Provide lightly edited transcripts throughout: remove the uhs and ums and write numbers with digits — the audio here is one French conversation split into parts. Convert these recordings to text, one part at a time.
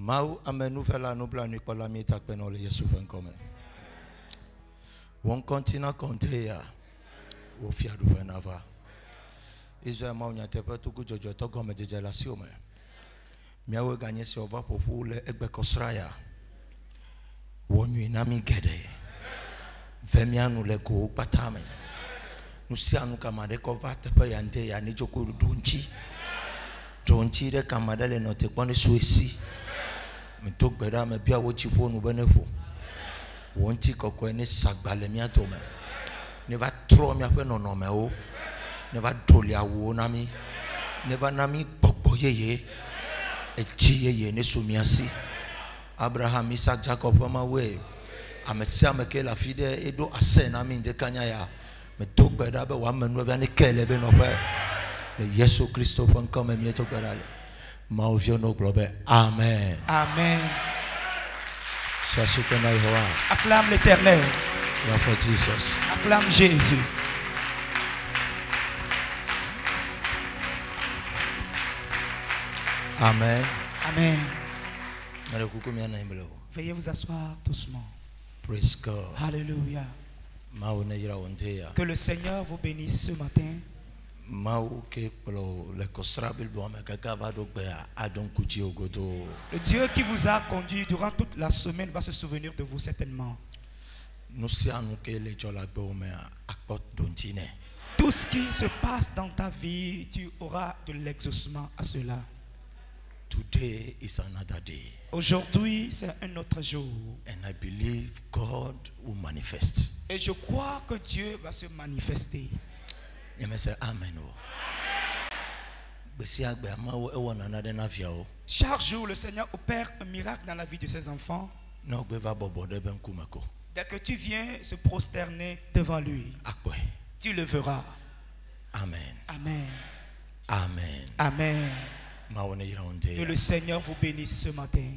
Mau amenu fela no planu kwa la mita kweno le Yesu fenkome. Won continue compter ya. Wo fia du venava. Israel mau nyatepe tuku jojo to gome jeje la siome. Miawe ganye si ova popu le egbe kosraya. Wonyu inami gede. Vemianu le go patame. Nusianu kamade kova tepe yande ya nijoko donchi. Donchi de kamade le note kwani suesi. Me tok beda me bia wo chipo no benefo. Wonti kokwe ni sagbale mi atome. Never throw me up no me o. Never dolia wo na mi. Never na mi bogbo ye. Echi ye ne sumiasi. Abraham, Isaac, Jacob on my way. Amesia meke la fide edo ase na mi ndekanya ya. Me tok beda be wa menu be ni kele be no pe. Le Yesu Christo pon comme mi tok beda le. Ma ovio no globe. Amen. Amen. Acclame l'Éternel. Jesus. Acclame Jésus. Amen. Amen. Veuillez vous asseoir doucement. Praise God. Alléluia. Que le Seigneur vous bénisse ce matin. Le Dieu qui vous a conduit durant toute la semaine va se souvenir de vous certainement. Tout ce qui se passe dans ta vie, tu auras de l'exaucement à cela. Today is another day. Aujourd'hui, c'est un autre jour. And I believe God will manifest. Et je crois que Dieu va se manifester. Amen. Chaque jour, le Seigneur opère un miracle dans la vie de ses enfants. Dès que tu viens se prosterner devant lui, tu le verras. Amen. Amen. Amen. Amen. Que le Seigneur vous bénisse ce matin.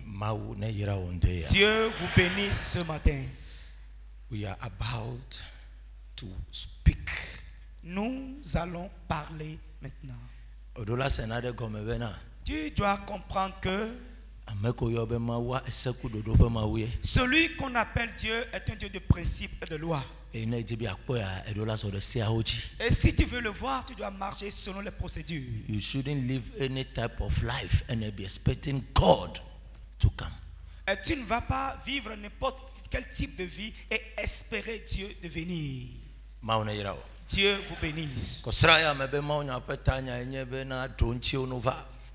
Dieu vous bénisse ce matin. We are about to speak. Nous allons parler maintenant. Tu dois comprendre que celui qu'on appelle Dieu est un Dieu de principe et de loi. Et si tu veux le voir, tu dois marcher selon les procédures. You shouldn't live any type of life and be expecting God to come. Et tu ne vas pas vivre n'importe quel type de vie et espérer Dieu de venir. Dieu vous bénisse.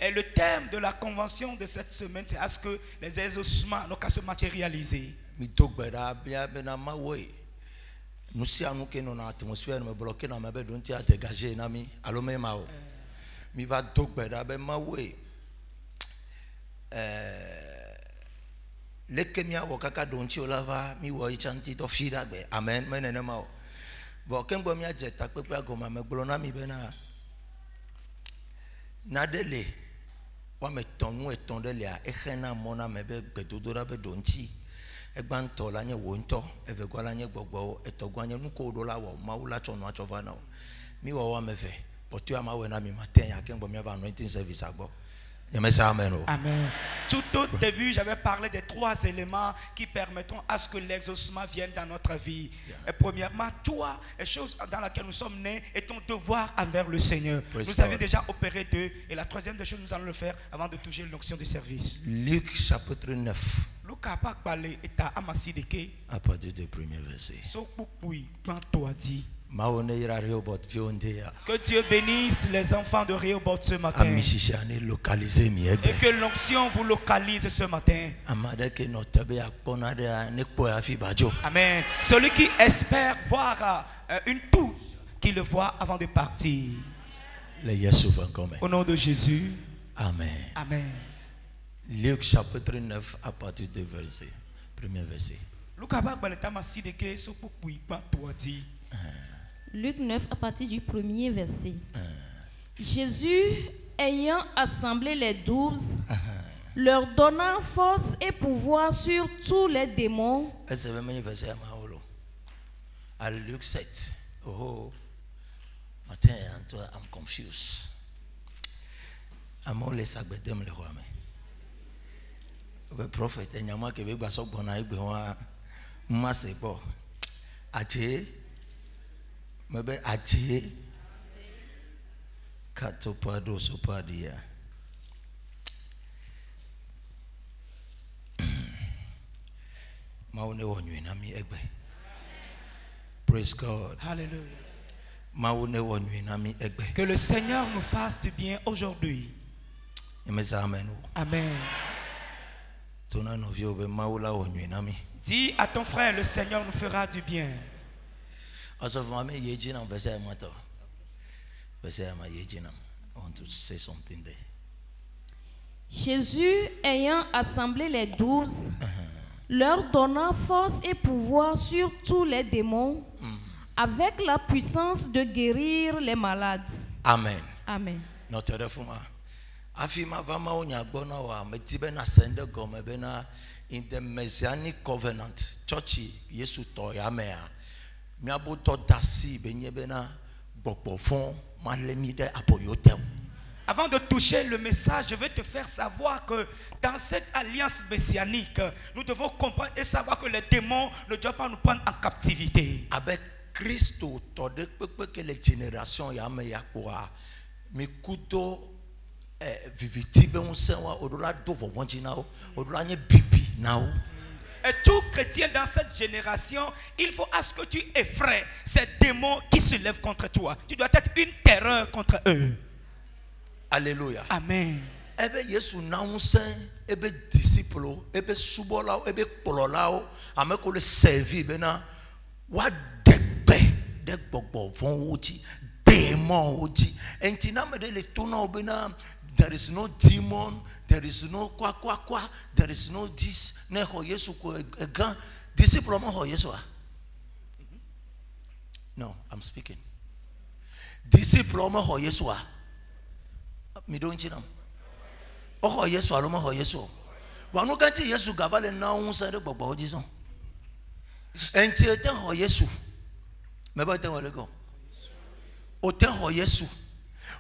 Et le thème de la convention de cette semaine, c'est à ce que les exaucements n'ont qu'à se matérialiser. Amen. Nadele wa metonu etondele a ehena mona mebe gbedodora be donti egbanto la nye wonto evegwa la nye gbogbo etogwa nye nuko odola wa maula chono achova na mi wa meve potu ama we na mi matin ya kengbo mi ava anointing service agbo. Amen. Tout au début, j'avais parlé des 3 éléments qui permettront à ce que l'exaucement vienne dans notre vie. Et premièrement, toi, les choses dans lesquelles nous sommes nés et ton devoir envers le Seigneur. Nous avions déjà opéré 2. Et la troisième des choses, nous allons le faire avant de toucher l'onction du service. Luc chapitre 9. À partir du premier verset. Que Dieu bénisse les enfants de Rehoboth ce matin. Et que l'onction vous localise ce matin. Amen. Celui qui espère voir une touche, qui le voit avant de partir. Au nom de Jésus. Amen. Amen. Luc chapitre 9 à partir du verset. Premier verset. Luc 9 à partir du premier verset. Jésus, ayant assemblé les 12, leur donnant force et pouvoir sur tous les démons. À Luc 7. Oh, matin, I'm confused. I'm only sagbedem le roi. Le prophète, il y a un qui veut passer bon à Ibewa, masse bon. Ache, mais ben ache, katopado sopadia. Maune wonyu nami egbe. Praise God. Alléluia. Maune wonyu nami egbe. Que le Seigneur nous fasse du bien aujourd'hui. Amen. Amen. Dis à ton frère, le Seigneur nous fera du bien. I want to say something there. Jésus, ayant assemblé les 12, leur donnant force et pouvoir sur tous les démons, avec la puissance de guérir les malades. Amen. Amen. Notre réforme. Afima vama onyagbono wa metibena sende gome bena in the Messianic covenant church Yesu to yamea miabo to dasi benye bena bokbofon malemi de apoyotem. Avant de toucher le message, je vais te faire savoir que dans cette alliance messianique, nous devons comprendre et savoir que les démons ne doivent pas nous prendre en captivité. Avec Christo to de que les générations yamea kwa mikuto et tout chrétien dans cette génération, il faut à ce que tu effraies ces démons qui se lèvent contre toi. Tu dois être une terreur contre eux. Alléluia. Amen. Ebe Yesu naunse ebe disciple ebe subola ebe pololao ameko le servi bena wa degbe degbogbo von oji démon oji entina me de le tona obena. There is no demon, there is no kwa, there is no this, ne ho Yesu ko egan, disciple mo ho Yesu. No, I'm speaking. Disciple mo ho Yesu. Mi don chinam. O ho Yesu alo mo ho Yesu. Wa no ganti Yesu gavale na unsa de gbogbo oji son. Enti eten ho Yesu. Me ba ten wole go. O ten ho Yesu.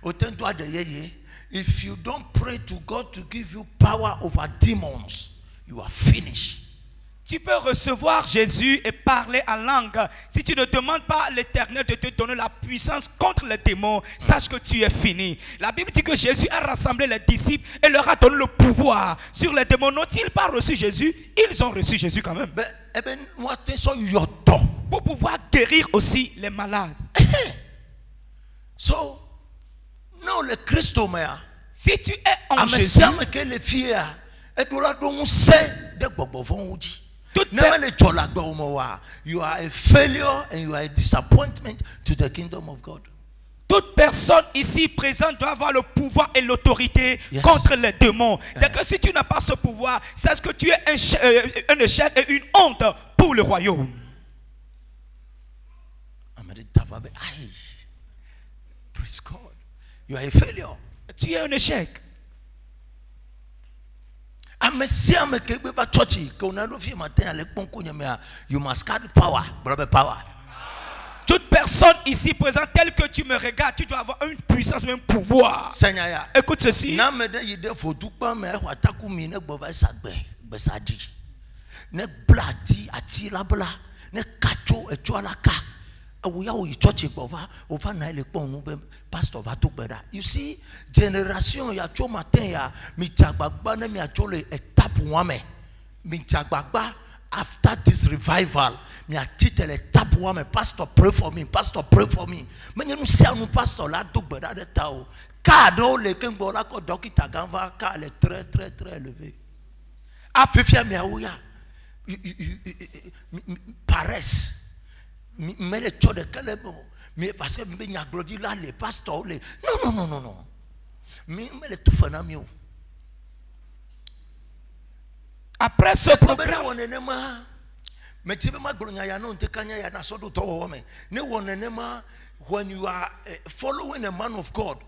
O ten do ade yeye. If you don't pray to God to give you power over demons, you are finished. Tu peux recevoir Jésus et parler en langue. Si tu ne demandes pas à l'Éternel de te donner la puissance contre les démons, sache que tu es fini. La Bible dit que Jésus a rassemblé les disciples et leur a donné le pouvoir sur les démons. N'ont-ils pas reçu Jésus? Ils ont reçu Jésus quand même. Pour pouvoir guérir aussi les malades. So, non, le Christ si tu es en Jésus, you are a failure and you are a disappointment to the kingdom of God. Toute personne ici présente doit avoir le pouvoir et l'autorité contre les démons. Dès que si tu n'as pas ce pouvoir, c'est que tu es un échec et une honte pour le royaume. Praise God. You are a failure. Tu es un échec. You must carry power. Power. Toute personne ici présente, telle que tu me regardes, tu dois avoir une puissance, un pouvoir. Écoute ceci. You see, generation ya cho matin ya mi jagbagba ne mi achole étape wame mi jagbagba. After this revival, mi achite l'étape wame. Pastor, pray for me. Pastor, pray for me. Mais nous si nous pasteur là tout beda de tao. Kado le kengbo la ko dokita ganva ka le très très très élevé. Afifia mi aouya. Paresse. Mais le taux de calebo. Mais parce que me a glori là les pasteurs les non. Mais le tout fanamio. Après ce programme, when you are following a man of God,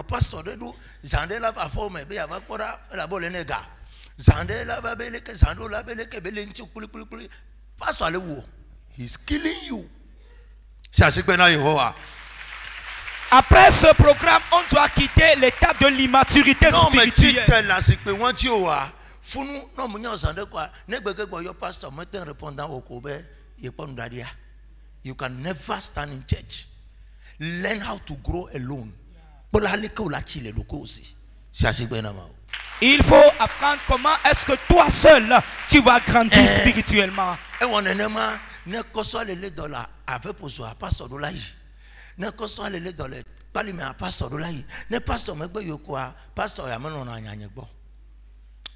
pastor they do zandela va forme be avakora la bolenega zandela va beleke zandola beleke belenchi kuli pastor alewo he's killing you. Après ce programme, on doit quitter l'étape de l'immaturité spirituelle. Funu no munya osande kwa negbege gbo your pastor meten répondant au kobe yepon dadia. You can never stand in church. Learn how to grow alone. Il faut apprendre comment est-ce que toi seul tu vas grandir spirituellement. Ne koso le dollar avec poso pastor dollar yi. Ne koso le dollar pali me pastor dollar yi. Ne pastor me gbe yoko pastor ya me no na anya gbo.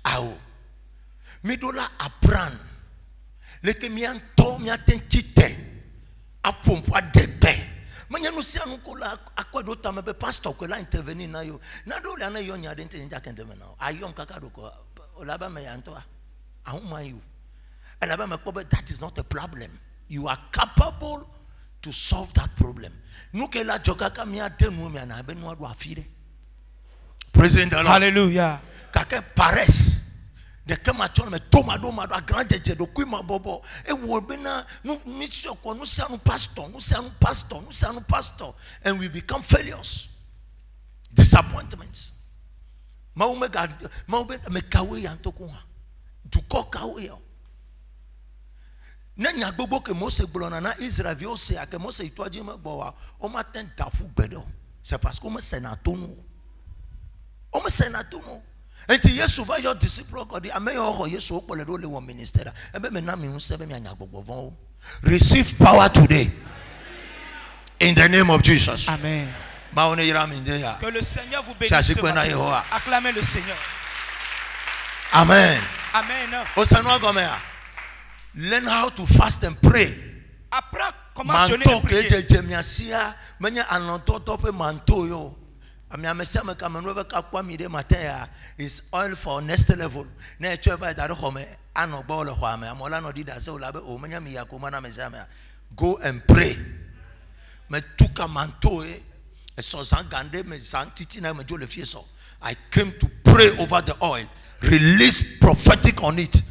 Awo. Mi dollar apprendre. Le que mi anto mi atentite. Apompo adegbe. Manya no sia no kola akwado ta me be pastor ko la intervenir na yo. Na do le na yo nya de ntin ja kende me na. Ayom kaka do ko olaba me yanto a. Ahuma you. That is not a problem. You are capable to solve that problem. Praise the Lord. Hallelujah. Kake pares. De kema chon me tomado mado a grand jeje do kuima bobo. E wo be na no mission ko no sia no pastor, no sia no pastor, no sia no pastor, and we become failures. Disappointments. Ma o me me kawe yanto ko ha. Du ko kawe yo. Nanya gbogbo ke Mose blona na Israel vi o se ake Mose itoji me gbo wa o ma ten dafu gbedo. C'est parce que o me senato no. O me senato no. Enti Yesu va your disciple ko di ameyo ho Yesu o pole do le won minister. Ebe me na me hu se be me anya gbogbo von. Receive power today. In the name of Jesus. Amen. Que le Seigneur vous bénisse. Acclamez le Seigneur. Amen. Amen. Learn how to fast and pray. Apprends comment jeûner et prier. Is oil for next level. Go and pray. I came to pray over the oil. Release prophetic on it.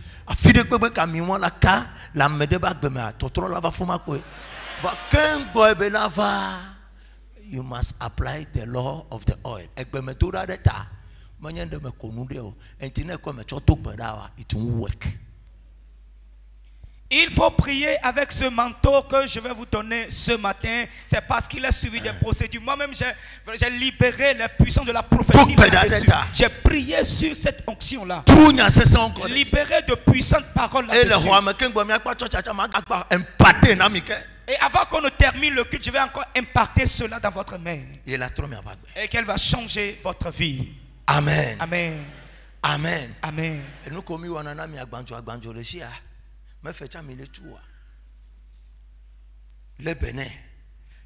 You must apply the law of the oil. It won't work. Il faut prier avec ce manteau que je vais vous donner ce matin. C'est parce qu'il a suivi des procédures. Moi-même, j'ai libéré la puissance de la prophétie. J'ai prié sur cette onction-là. Libéré de puissantes paroles là-dessus. Et avant qu'on ne termine le culte, je vais encore imparter cela dans votre main. Et qu'elle va changer votre vie. Amen. Amen. Amen. Amen. Me fecha mile chua le bene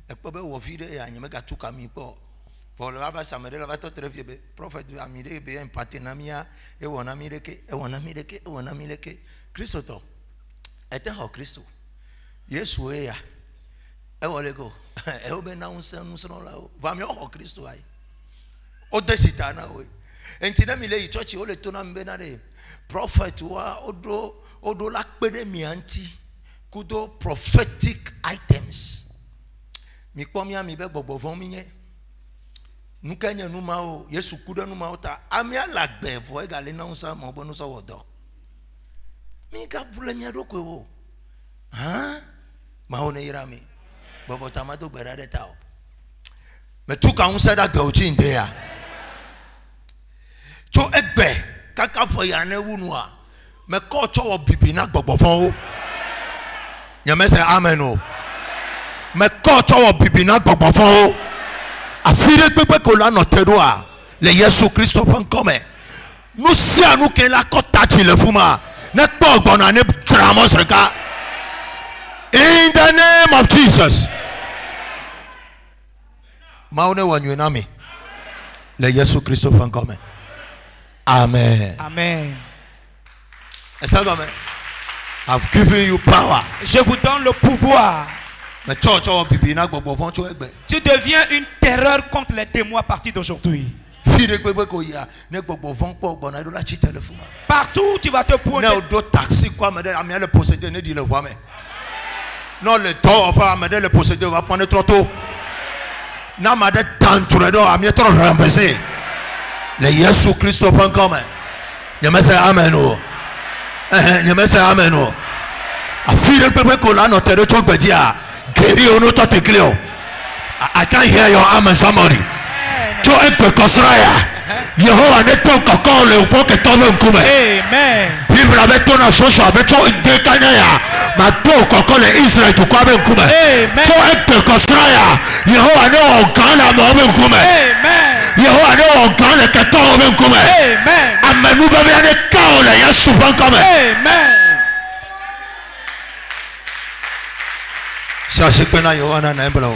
e po be wo vide ya nyeme ga tuka mi po pour le va samede la va to trefie be prophète amide be impacté na mia e wona mi leke e wona mi leke e wona mi leke Kristo to ete ho Kristo Yesu e ya e wole go e obe na unse nusro la va mi ho Kristo ai o desitana o entina mi le church o le to na mbe na de prophet wa odo la pede mianti kudo prophetic items mi pomia mi be gbogbo fun mi yen nukanya nu ma o Yesu kudo nu ma o ta ami alagbe vo e gale na unsa mo bonu so wodo mi ka bule mi ado ko wo ma o ne yira mi gbogbo tamato gbera de ta o me tuka unsa da gbe o chi nde ya to egbe kaka fo ya na wunu a me culture of bibina gbogbo nyame say amen o me culture of bibina gbogbo afire gbegbe ko la no tedo a le Yesu Kristo fan come no si anu ke la ko tachi le fuma ne gbogbo na ne dramos reka in the name of Jesus maune wanyu na me le Yesu Kristo fan come amen. Amen. I've given you power. Je vous donne le pouvoir. Tu deviens une terreur contre les démons à partir d'aujourd'hui. Partout où tu vas te pointer. Non, le temps va m'aider le posséder va prendre trop tôt. Non, m'a dit tant tu le dois à mieux trop renverser. Le Jésus Christ au point commun. Nyamese amen o. Nyamese amen o. Afire pepe kola no tere chogbedia. Geri ono to tekleo. I can't hear your amen somebody. To ekpe kosraya. Yehowa ne to kokon le upo ke to nkume. Amen. Bible abeto na soso abeto de kanya. Ma to kokon le Israel to kwa nkume. Amen. To ekpe kosraya. Yehowa ne o kana mo nkume. Amen. Yehowa ne o kana ke to nkume. Amen. Amenu ba be ne ka ole Yesu ban kome. Amen.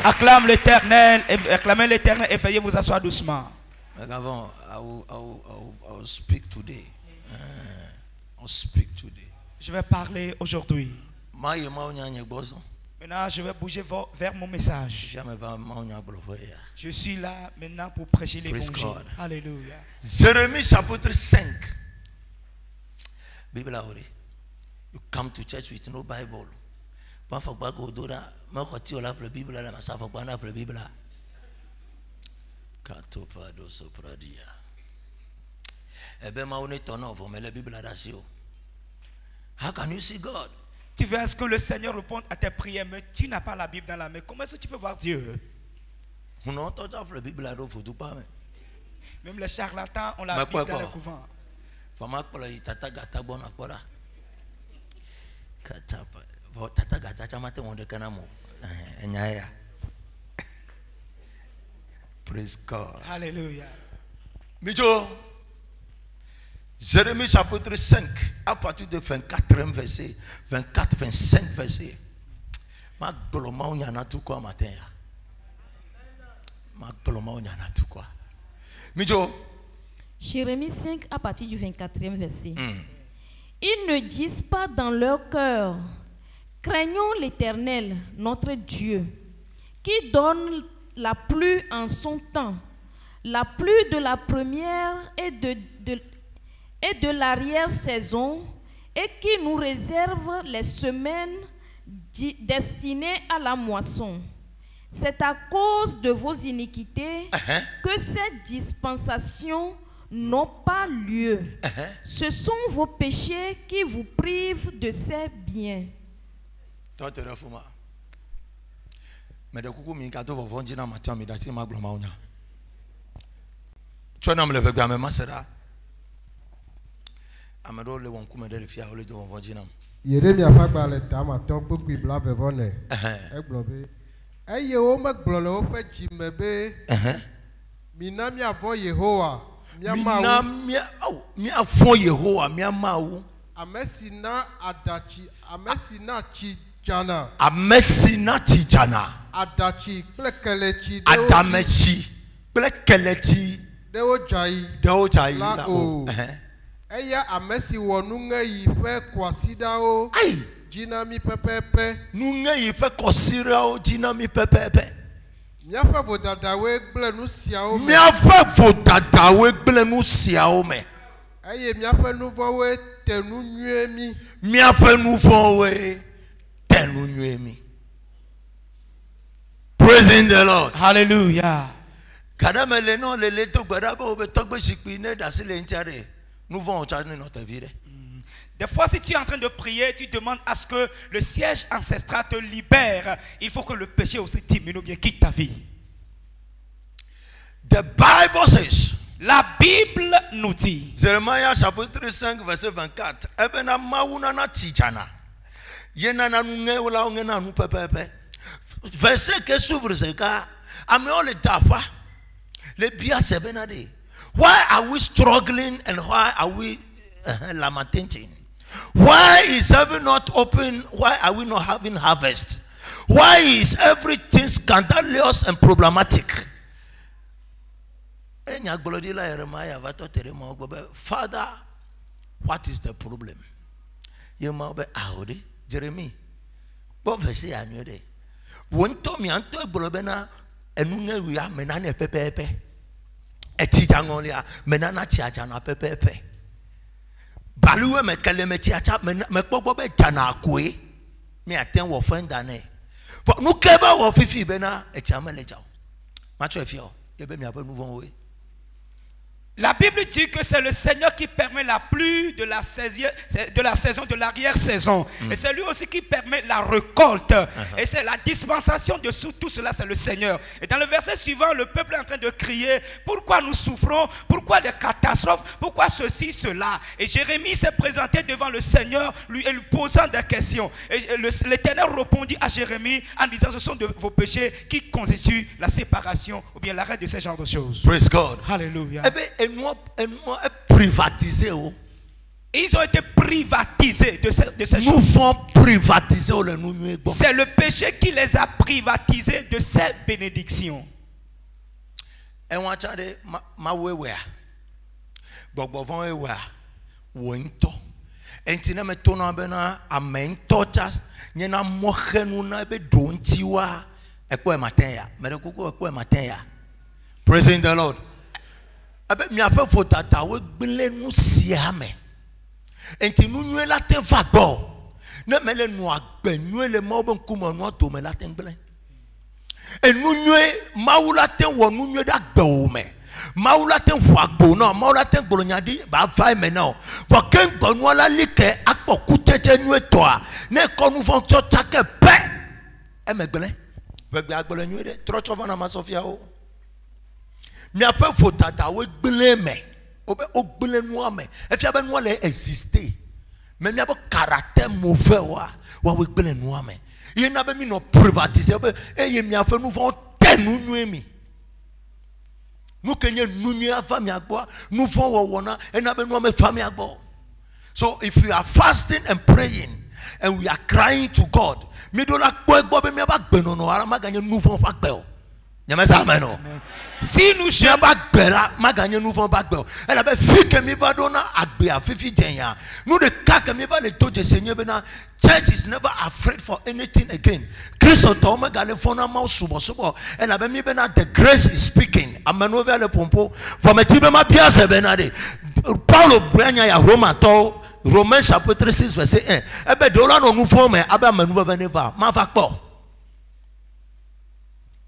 Acclame l'Éternel, acclamez l'Éternel et veuillez vous asseoir doucement. I will speak today. I'll speak today. Je vais parler aujourd'hui. Maintenant, je vais bouger vers mon message. Je suis là maintenant pour prêcher l'évangile. Alléluia. Jérémie chapitre 5. Bible. You come to church with no Bible. How can you see God? Tu veux à ce que le Seigneur réponde à tes prières, mais tu n'as pas la Bible dans la main. Comment est-ce que tu peux voir Dieu? Même les charlatans ont la Bible dans le couvent. Praise God. Alléluia. Mijo, Jérémie chapitre 5, à partir de 24e verset, 24, 25 verset. Ma gloma on yana tout quoi matin. Ma gloma on yana tout quoi. Mijo. Jérémie 5 à partir du 24e verset. Ils ne disent pas dans leur cœur, craignons l'Éternel, notre Dieu, qui donne la pluie en son temps, la pluie de la première et de l'arrière-saison, et qui nous réserve les semaines destinées à la moisson. C'est à cause de vos iniquités que ces dispensations n'ont pas lieu. Ce sont vos péchés qui vous privent de ces biens. Mais de coucou mi kato vo vonji na matia mi dati ma gloma onya. Chona mle begba me masera. Amado le won kume de le fia ole de vo vonji na. Yeremia fagba le ta ma ton poku bla vevone. E glo be. Eye o me glo le o fe jime be. Mi na mi avon Yehowa. Mi afon Yehowa mi amawu. Amesina adachi, amesina chi jana. Amesina chi jana. Adachi plekelechi Adamechi plekelechi Deo jai la o. Eya amesi wonu ngeyi fe kwasida o. Ai jina mi pepepe. Nu ngeyi fe kwasira o jina mi pepepe. Mia fe vodadawe gble nu sia o me. Mia fe vodadawe gble nu sia o me. Eye mia fe nuvo we tenu nyue mi. Mia fe nuvo we tenu nyue mi. Praising the Lord. Hallelujah. Kadamele no le leto gbadaba obe togbe shikpi ne dasile ntiare. Nous vont charger notre vie. Des fois, si tu es en train de prier, tu demandes à ce que le siège ancestral te libère. Il faut que le péché aussi diminue ou bien quitte ta vie. The Bible says. La Bible nous dit. Jérémie chapitre 5 verset 24. Ebena mauna na tijana. Yena na nunge wala ngena nu pepepe. Verset que s'ouvre ce cas. Améon le dafa. Le bia sebenade. Why are we struggling and why are we lamenting? Why is heaven not open? Why are we not having harvest? Why is everything scandalous and problematic? Father, what is the problem? Jeremy, what verse are you there? Won't tell me unto Bolobena and Nunga menane pepe. Etijangolia menana chiajana pepepe. Balue me keleme chiacha me popobe jana kwe. Me aten wo fendane. For nu keba wo fifi bena etiamele jaw. Macho efio, yebe mi abe nu von we. La Bible dit que c'est le Seigneur qui permet la pluie de la saison de l'arrière-saison. Et c'est lui aussi qui permet la récolte. Et c'est la dispensation de tout cela, c'est le Seigneur. Et dans le verset suivant, le peuple est en train de crier, pourquoi nous souffrons, pourquoi des catastrophes, pourquoi ceci, cela. Et Jérémie s'est présenté devant le Seigneur, lui posant des questions. Et l'Éternel répondit à Jérémie en disant, ce sont de vos péchés qui constituent la séparation ou bien l'arrêt de ce genre de choses. Praise God. Alléluia. Eh bien, et nous privatisé. Ils ont été privatisés de ces Nous choses. vont privatiser. C'est le péché qui les a privatisés de ces bénédictions. Et on a dit, ma wewe, bogbo wewe, wento. Entina me tona bena amento chas, nyena mohenu na be dontiwa, ekwe matenya, merekuko ekwe matenya. Praising the Lord. Abe mi afa fotata we gbele nu siame. Enti nu nue la ten fagbo. Ne mele nu agbe nue le mo bon kuma nu to me la ten gbele. E nu nue mawu la ten wo nu nue da gbe o me. Mawu la ten fagbo no, mawu la ten gbolo nyadi ba fa me no. Wo ken gbo nu la like apoku cheche nue to a. Ne ko nu fon to chake pe. E me gbele. Begbe agbolo nue de trocho vana ma Sofia o. Mi a fait fotata we gbele me obe o gbele no ame e fi abe no le exister mais mi a caractère mauvais wa we gbele no ame ye na be mi no privatiser obe e ye mi a fait nous vont tenu nu mi nous kenye nu nu ava mi agbo nous vont wona e na be no ame fa mi agbo. So if we are fasting and praying and we are crying to God mi do la gbo egbo be mi aba gbe no no ara ma ganye nous vont fa gbe o. Si nous chers nous de cas que mi va le taux Seigneur bena church is never afraid for anything again. Christ tome gale fona ma subo subo e la be mi bena the grace is speaking amano vers le pompo for me tibe ma bia se benade Paulo branya ya Roma to Romains chapitre 6 verset 1 e be do la no nu fo me aba manu va veneva ma va po.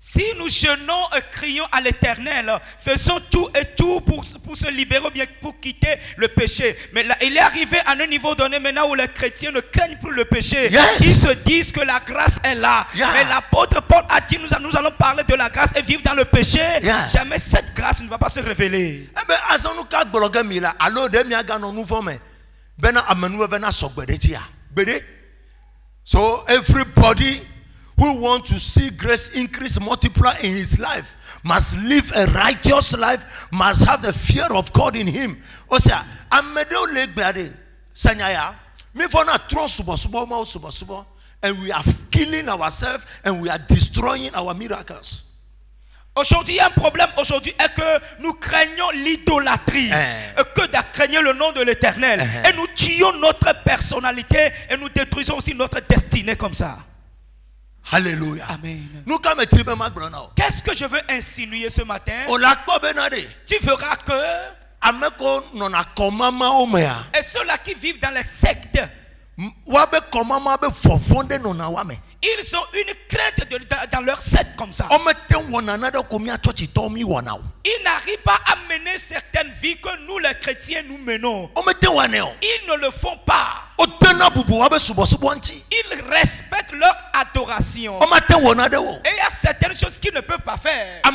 Si nous jeûnons et crions à l'Éternel, faisons tout et tout pour se libérer, bien pour quitter le péché. Mais là, il est arrivé à un niveau donné maintenant où les chrétiens ne craignent plus le péché. Yes. Ils se disent que la grâce est là. Yeah. Mais l'apôtre Paul a dit, nous allons parler de la grâce et vivre dans le péché. Yeah. Jamais cette grâce ne va pas se révéler. Eh ben, azonu ka gbologa mi la alo de mi aga no nu fo me bena amanu bena sogbede ti ya gbede. So everybody who want to see grace increase, multiply in his life, must live a righteous life, must have the fear of God in him. Osia, amedo legbade, sanyaya, me for na tron subo, and we are killing ourselves and we are destroying our miracles. Aujourd'hui, il y a un problème aujourd'hui est que nous craignons l'idolâtrie, et que de craigner le nom de l'Éternel, et nous tuons notre personnalité et nous détruisons aussi notre destinée comme ça. Alléluia. Amen. Qu'est-ce que je veux insinuer ce matin? Tu verras que et ceux-là qui vivent dans les sectes, ils ont une crainte dans leur secte comme ça. Ils n'arrivent pas à mener certaines vies que nous les chrétiens nous menons. Ils ne le font pas. Ils respectent leur adoration. Et il y a certaines choses qu'ils ne peuvent pas faire. Et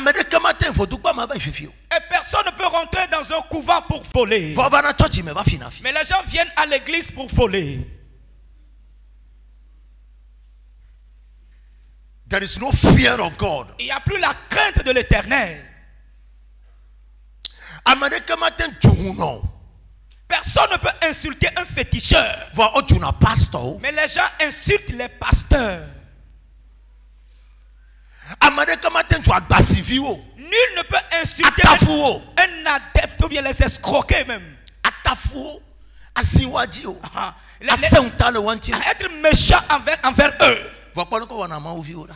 personne ne peut rentrer dans un couvent pour voler. Mais les gens viennent à l'église pour voler. There is no fear of God. Il n'y a plus la crainte de l'Éternel. Personne ne peut insulter un féticheur. Mais les gens insultent les pasteurs. Nul ne peut insulter un adepte ou bien les escroquer même. Être méchant envers eux.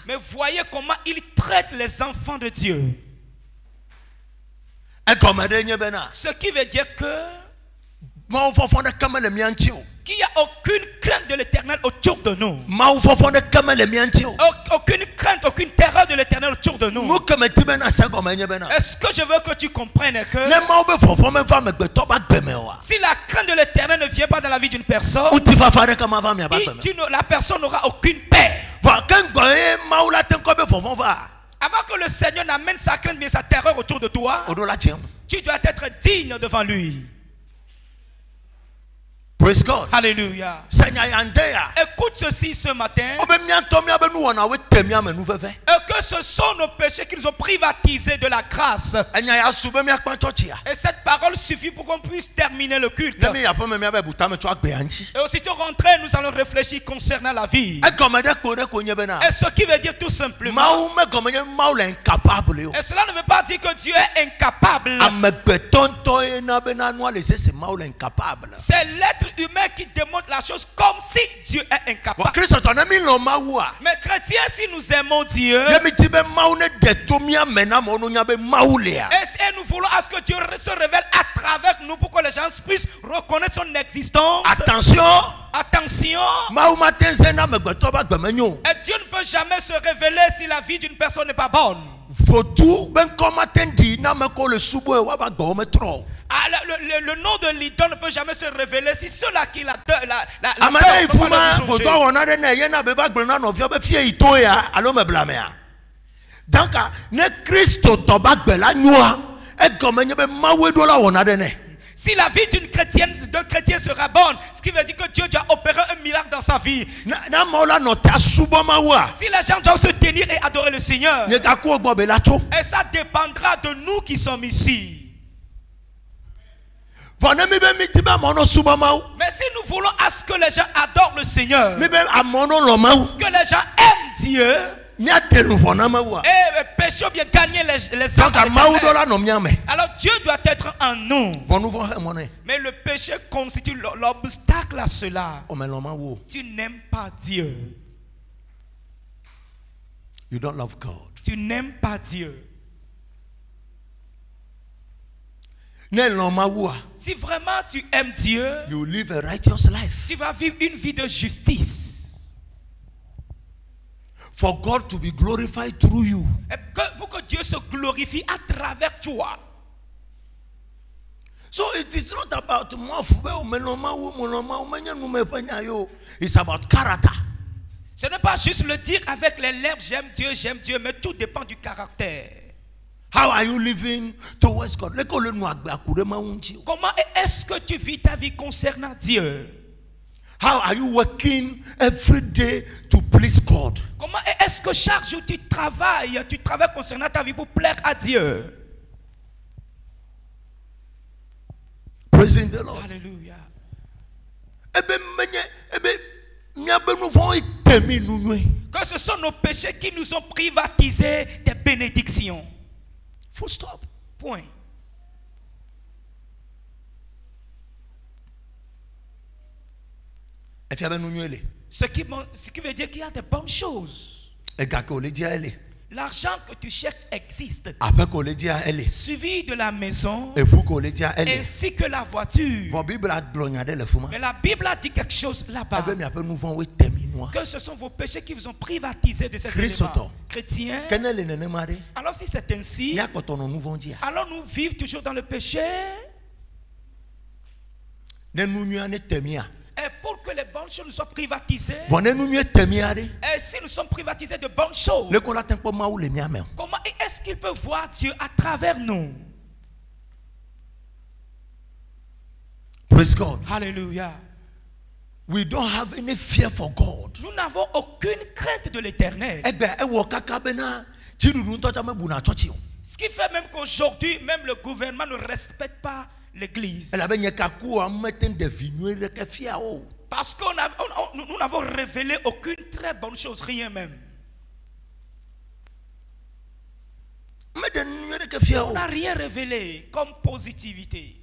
Mais voyez comment ils traitent les enfants de Dieu. Ce qui veut dire que Qu'il n'y a aucune crainte de l'Éternel autour de nous. Mau fofo ne keme le mianti o. Aucune crainte, aucune terreur de l'Éternel autour de nous. Mu keme ti bena se go menye bena. Est-ce que je veux que tu comprennes que Ne mau be fofo me fa me gbe to ba gbe me wa. si la crainte de l'Éternel ne vient pas dans la vie d'une personne, Uti fa fa de kama va me ba gbe me. la personne n'aura aucune paix. Va kan gbo e mau la ten ko be fofo va. Avant que le Seigneur n'amène sa crainte mais sa terreur autour de toi, Odo la tiem. tu dois être digne devant lui. Praise God. Alléluia. Seigneur yandeya. Écoute ceci ce matin. Obe mianto mi abe nu wona we temia me nu fefe. Et que ce sont nos péchés qui nous ont privatisés de la grâce. Enya ya sube mi akpan church ya. Et cette parole suffit pour qu'on puisse terminer le culte. Ne mi ya po me mi abe buta me to agbe anchi. Et aussitôt rentré, nous allons réfléchir concernant la vie. E komede ko de ko nye bena. Et ce qui veut dire tout simplement. Mau me komede mau le incapable yo. Et cela ne veut pas dire que Dieu est incapable. Amegbetonto e na bena no le se mau le incapable. C'est l'être humain qui démontre la chose comme si Dieu est incapable. Christ to na mi lo mau a. Mais chrétiens, si nous aimons Dieu, Ye mi ti be mau ne de to mi amena mo no nya be mau le a. et nous voulons à ce que Dieu se révèle à travers nous pour que les gens puissent reconnaître son existence. Attention. Attention. Mau matense na megbeto ba gbe menyo. Et Dieu ne peut jamais se révéler si la vie d'une personne n'est pas bonne. Fotu ben komatendi na me ko le subo e wa ba gbo me tro. Ah, le nom de l'idole ne peut jamais se révéler si ceux-là qui la Amana ifuma foto wona de na ye na be ba gbe na no fie be fie ito ya alo me blamea. Donc ne Christo to ba gbe la nyoa e gomenye be mawe do la wona de ne. Si la vie d'un chrétien sera bonne, ce qui veut dire que Dieu doit opérer un miracle dans sa vie. Na mola no ta subo mawa. Si les gens doivent se tenir et adorer le Seigneur, Ye ka ko gbo be la to. et ça dépendra de nous qui sommes ici. Vona mi be mi ti ba mono subo mawo. Mais si nous voulons à ce que les gens adorent le Seigneur, Mi be amono lo mawo. que les gens aiment Dieu, Mi atelu vona mawa. et péché ou bien gagner les âmes. Donc mawo do la no mi ame. Alors Dieu doit être en nous. Vonu vo he mone. Mais le péché constitue l'obstacle à cela. O me lo mawo. Tu n'aimes pas Dieu. You don't love God. Tu n'aimes pas Dieu. Ne lo mawo. Si vraiment tu aimes Dieu, You live a righteous life. tu vas vivre une vie de justice. For God to be glorified through you. Et pour que Dieu se glorifie à travers toi. So it is not about it's about character. Ce n'est pas juste le dire avec les lèvres j'aime Dieu, mais tout dépend du caractère. How are you living towards God? Comment est-ce que tu vis ta vie concernant Dieu? How are you working every day to please God? Comment est-ce que chaque jour tu travailles concernant ta vie pour plaire à Dieu? Praising the Lord. Alléluia. Que ce sont nos péchés qui nous ont privatisés des bénédictions. Full stop. Point. Ce qui veut dire qu'il y a de bonnes choses. L'argent que tu cherches existe. Suivi de la maison ainsi que la voiture. Mais la Bible a dit quelque chose là-bas. Que ce sont vos péchés qui vous ont privatisé de ces éléments. Chrétiens. Alors si c'est ainsi, allons nous vivre toujours dans le péché? Et pour que les bonnes choses soient privatisées, et si nous sommes privatisés de bonnes choses, comment est-ce qu'il peut voir Dieu à travers nous? Praise God. Alléluia. We don't have any fear for God. Nous n'avons aucune crainte de l'Éternel. Ce qui fait même qu'aujourd'hui, même le gouvernement ne respecte pas l'Église. Parce que nous n'avons révélé aucune très bonne chose, rien même. On n'a rien révélé comme positivité.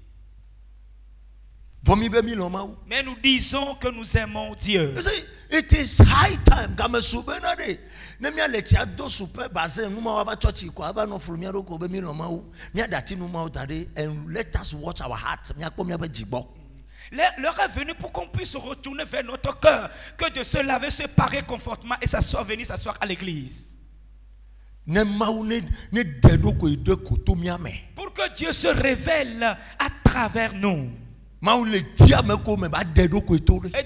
Mais nous disons que nous aimons Dieu. It is high time. L'heure est venue pour qu'on puisse retourner vers notre cœur, que de se laver, se parer confortablement et s'asseoir, venir s'asseoir à l'église. Pour que Dieu se révèle à travers nous. Et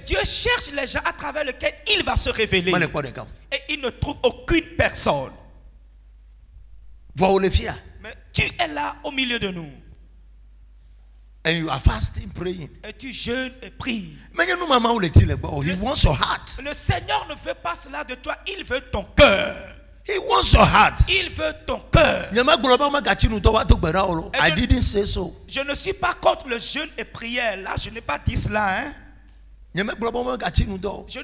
Dieu cherche les gens à travers lesquels il va se révéler. Et il ne trouve aucune personne. Mais tu es là au milieu de nous. And you are fasting, praying. Et tu jeûnes et pries. He wants your heart. Le Seigneur ne veut pas cela de toi, il veut ton cœur. He wants your heart. Il veut ton cœur. I didn't say so. Je ne suis pas contre le jeûne et prière. Là, je n'ai pas dit cela. Hein? Je n'ai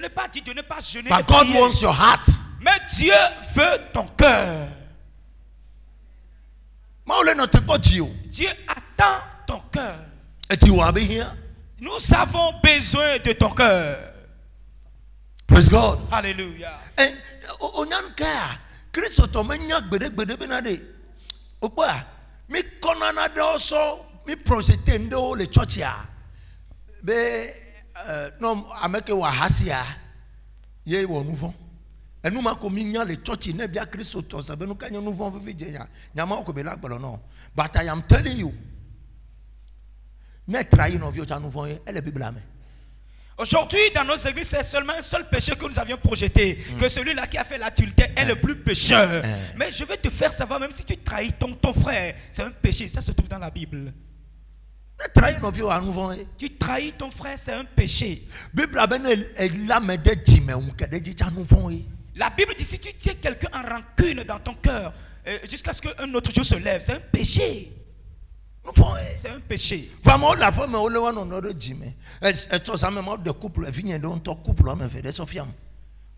pas dit de ne pas jeûner et But God prier. wants your heart. Mais Dieu veut ton cœur. Dieu attend ton cœur. Nous avons besoin de ton cœur. Praise God. Alléluia. And Christ mi konana de also mi projecte ndo le church ya be no ameke wa hasia ye wo nuvon enu ma ko mi nya le church na bia Christ to sabe no kanya nuvon vivi nya nyama ko be la gbolo no, but I am telling you ne trahin of yo cha nuvon e le Bible ame. Aujourd'hui, dans nos églises, c'est seulement un seul péché que nous avions projeté. Que celui-là qui a fait l'adultère est le plus pécheur. Mais je vais te faire savoir, même si tu trahis ton frère, c'est un péché. Ça se trouve dans la Bible. Tu trahis ton frère, c'est un péché. La Bible dit, si tu tiens quelqu'un en rancune dans ton cœur, jusqu'à ce qu'un autre jour se lève, c'est un péché. C'est un péché. Vraiment, la femme on a dit mais de couple vient donc couple on fait des sofiam.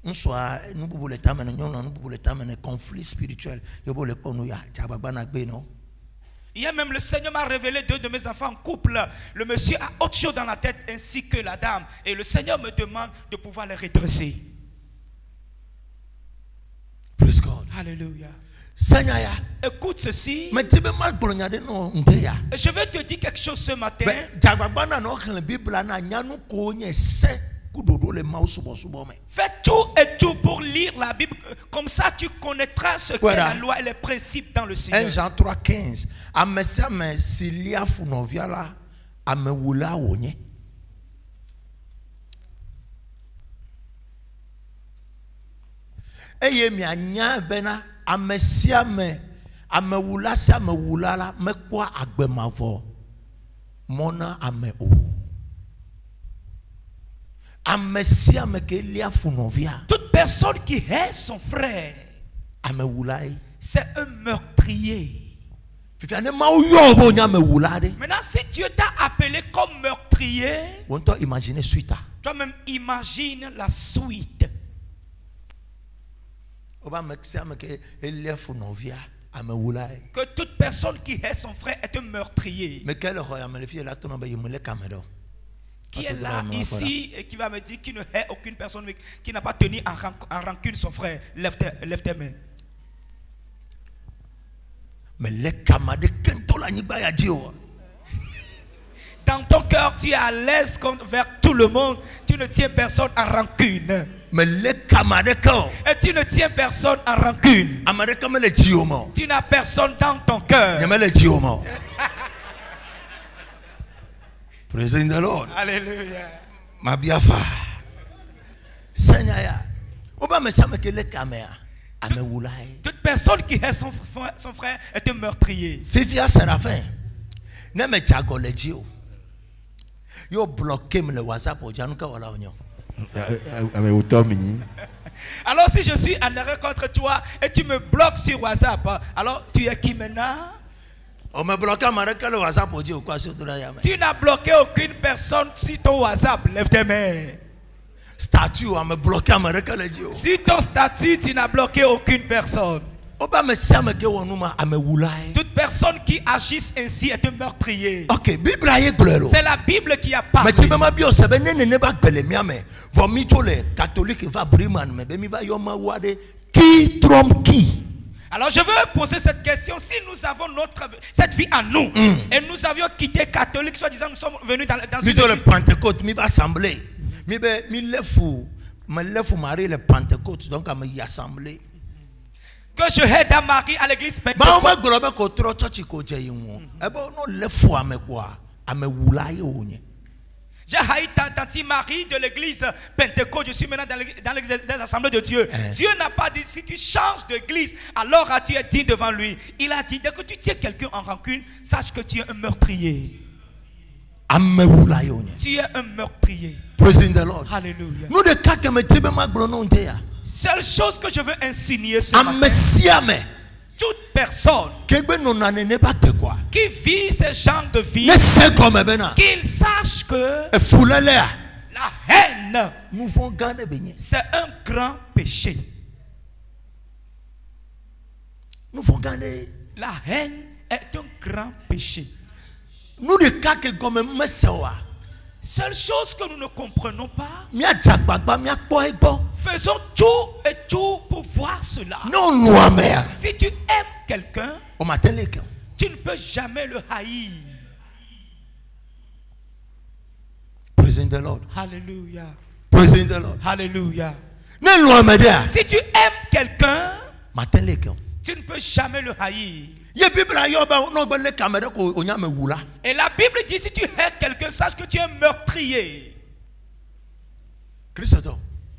On soit nous pour le temps nous pour le temps conflit spirituel. Hier même le Seigneur m'a révélé deux de mes enfants en couple. Le monsieur a autre chose dans la tête ainsi que la dame et le Seigneur me demande de pouvoir les redresser. Praise God. Alléluia. Seigneur, écoute ceci. Et je vais te dire quelque chose ce matin. Fais tout et tout pour lire la Bible. Comme ça, tu connaîtras ce qu'est la loi et les principes dans le Seigneur. 1 Jean 3,15. Amesiame silia funoviala amewula wonye. Eye mi anya bena amesiame amewula se amewula la mekwa agbemavo mona ame o. Amesiame ke lia funovia. Toute personne qui hait son frère, c'est un meurtrier. Maintenant, si Dieu t'a appelé comme meurtrier, toi-même imagine la suite. Que toute personne qui hait son frère est un meurtrier. Qui est là, ici, et qui va me dire qu'il ne hait aucune personne, qui n'a pas tenu en rancune son frère. Lève tes mains. Dans ton cœur, tu es à l'aise vers tout le monde. Tu ne tiens personne en rancune. Et tu ne tiens personne en rancune. Tu n'as personne dans ton cœur. Praise the Lord. Alléluia. Ma biafa. Seigneur. Oba me same ke le kamea. Amewulai. Toute personne qui hait son frère est un meurtrier. Fifia Séraphin. Ne me chago legio. Yo bloqué me le WhatsApp au januka wala onyo. Alors si je suis en arrêt contre toi et tu me bloques sur WhatsApp, alors tu es qui maintenant? Tu n'as bloqué aucune personne sur ton WhatsApp. Lève tes mains. Statut, bloqué. Sur ton statut, tu n'as bloqué aucune personne. Toute personne qui agisse ainsi est un meurtrier. Ok, c'est la Bible qui a parlé. Alors je veux poser cette question. Si nous avons cette vie à nous, et nous avions quitté catholique, soi-disant nous sommes venus dans une église. Le Pentecôte, mi va assembler. Mi le fou Marie le Pentecôte, donc à me y assembler. Que je aide à Marie à l'église Pentecôte. J'ai haï Tante Marie de l'église Pentecôte. Je suis maintenant dans les assemblées de Dieu. Dieu n'a pas dit si tu changes d'église, alors tu es digne devant lui. Il a dit dès que tu tiens quelqu'un en rancune, sache que tu es un meurtrier. Tu es un meurtrier. Praise the Lord. Alléluia. Nous de cas que me tebe ma glonon dia. Seule chose que je veux insinuer ce matin. Toute personne qui vit ce genre de vie, qu'il sache que la haine, c'est un grand péché. La haine est un grand péché. Seule chose que nous ne comprenons pas, faisons tout et tout pour voir cela. Si tu aimes quelqu'un, tu ne peux jamais le haïr. Praise the Lord. Alléluia. Praise the Lord. Alléluia. Si tu aimes quelqu'un, tu ne peux jamais le haïr. Et la Bible dit si tu hais quelqu'un, sache que tu es un meurtrier.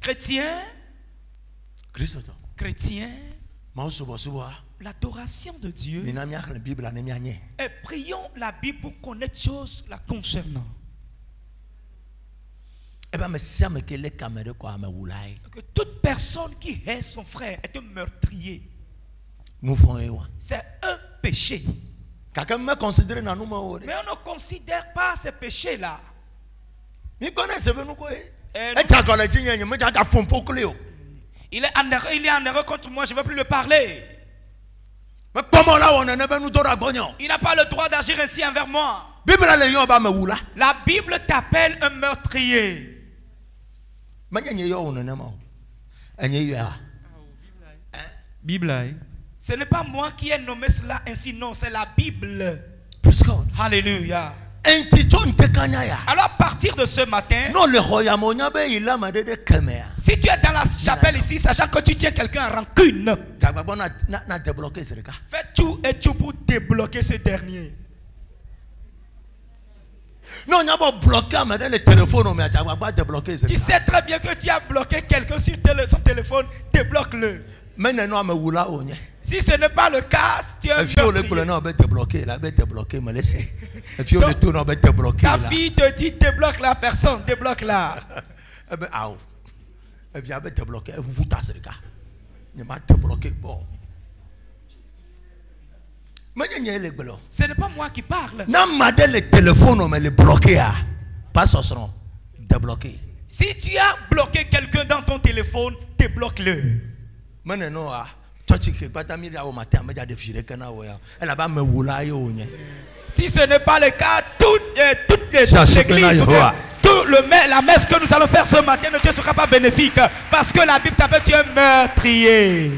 Chrétien, l'adoration de Dieu. Et prions la Bible pour connaître choses la concernant. Que toute personne qui hait son frère est un meurtrier. C'est un péché. Mais on ne considère pas ces péchés-là. Il est en erreur contre moi, je ne veux plus le parler. Il n'a pas le droit d'agir ainsi envers moi. La Bible t'appelle un meurtrier. Bible. Ce n'est pas moi qui ai nommé cela ainsi, non, c'est la Bible. Alléluia. Alors à partir de ce matin, si tu es dans la chapelle ici, sachant que tu tiens quelqu'un en rancune, fais tout et tout pour débloquer ce dernier. Tu sais très bien que tu as bloqué quelqu'un sur son téléphone, débloque-le. Si ce n'est pas le cas, tu es un meurtrier. Ta fille te dit débloque la personne, débloque-la. Ce n'est pas moi qui parle. Si tu as bloqué quelqu'un dans ton téléphone, débloque-le. Si ce n'est pas le cas, toutes les églises, la messe que nous allons faire ce matin ne te sera pas bénéfique. Parce que la Bible t'appelle tu es meurtrier.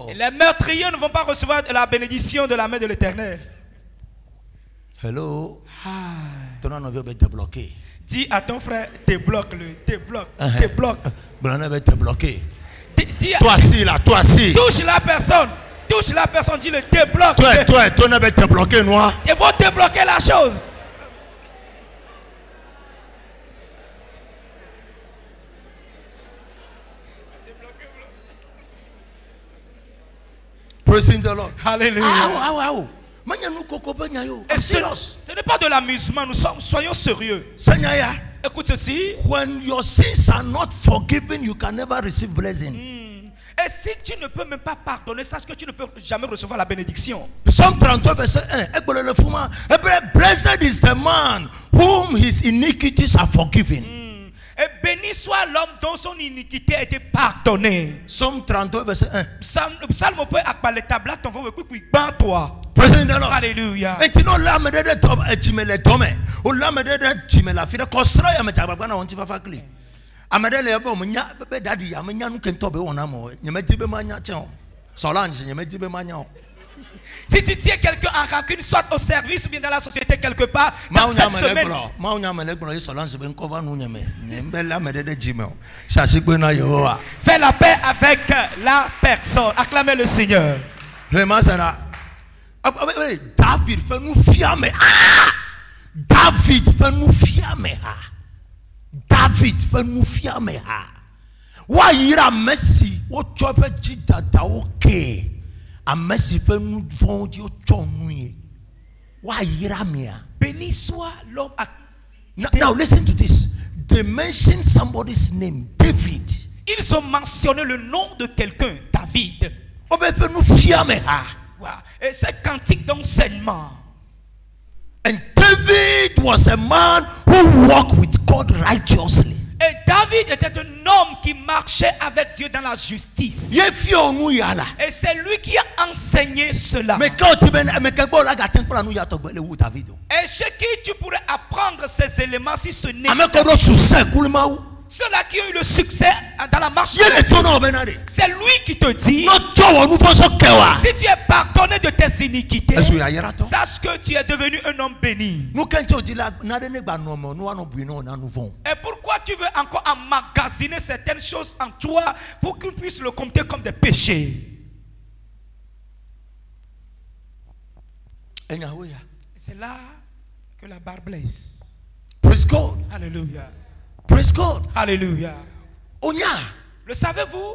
Et les meurtriers ne vont pas recevoir la bénédiction de la main de l'Éternel. Hello. Dis à ton frère, débloque-le, débloque, débloque. Toi aussi là, toi aussi. Touche la personne, dis-le, débloque. Toi, n'avais pas débloqué, moi. Il faut débloquer la chose. Praise the Lord. Alléluia. Et ce n'est pas de l'amusement, soyons sérieux. Écoute ceci. When your sins are not forgiven, you can never receive blessing. Et si tu ne peux même pas pardonner, sache que tu ne peux jamais recevoir la bénédiction. Psalm 33 verset 1. Blessed is the man whom his iniquities are forgiven. Et béni soit l'homme dont son iniquité a été pardonnée. Psalm 32 verset 1. Psalm peut akbale tabla ton vent oui ban toi. Alléluia. Et tu n'as l'âme de tom et tu me le tomes. Ou l'âme de tu me la fille kosra ya me tabagana on ti fa fakli. Amade le bo munya be dadi ya munya nu kento be wona mo. Nyama ti be manya chen. Solange, je me dis, Si tu tiens quelqu'un en rancune, soit au service ou bien dans la société quelque part, dans cette semaine, fais la paix avec la personne. Acclamez le Seigneur. David, fais-nous fiamer. David, fais-nous fiamer. David, fais-nous fiamer. Wa ira Messi, o chope jidada oke. A Messi fais-nous vendi o chonouye. Wa ira mia. Béni soit l'homme. Now listen to this. They mention somebody's name, David. Ils ont mentionné le nom de quelqu'un, David. O be fais-nous fiamer. Et c'est cantique d'enseignement. And David was a man who walked with God righteously. Et David était un homme qui marchait avec Dieu dans la justice. Et c'est lui qui a enseigné cela. Et chez qui tu pourrais apprendre ces éléments si ce n'est ceux-là qui ont eu le succès dans la marche de Dieu. C'est lui qui te dit, si tu es pardonné de tes iniquités, sache que tu es devenu un homme béni. Et pourquoi tu veux encore emmagasiner certaines choses en toi pour qu'on puisse le compter comme des péchés? C'est là que la barre blesse. Praise God. Alléluia. Praise God. Alléluia. Le savez-vous?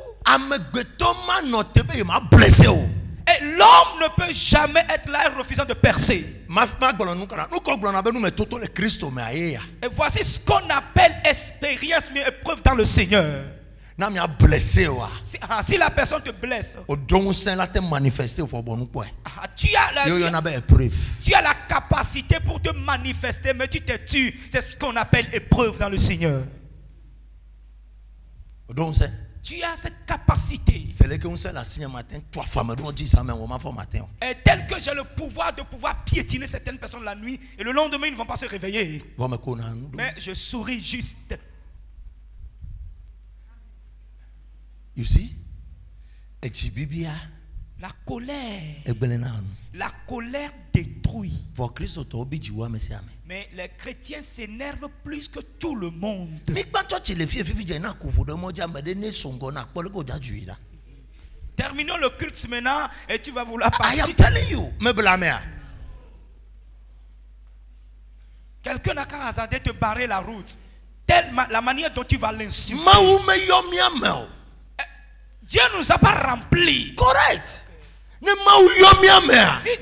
Et l'homme ne peut jamais être là et refusant de percer. Et voici ce qu'on appelle expérience, mais épreuve dans le Seigneur. Si la personne te blesse, tu as la capacité pour te manifester, mais tu te tues. C'est ce qu'on appelle épreuve dans le Seigneur. Tu as cette capacité. Et tel que j'ai le pouvoir de pouvoir piétiner certaines personnes la nuit, et le lendemain ils ne vont pas se réveiller. Mais je souris juste. You see? La colère détruit. Mais les chrétiens s'énervent plus que tout le monde. Terminons le culte maintenant et tu vas vouloir partir. I am telling you. Quelqu'un n'a qu'à hasarder te barrer la route. La manière dont tu vas l'insulter. Dieu nous a pas remplis. Correct. Si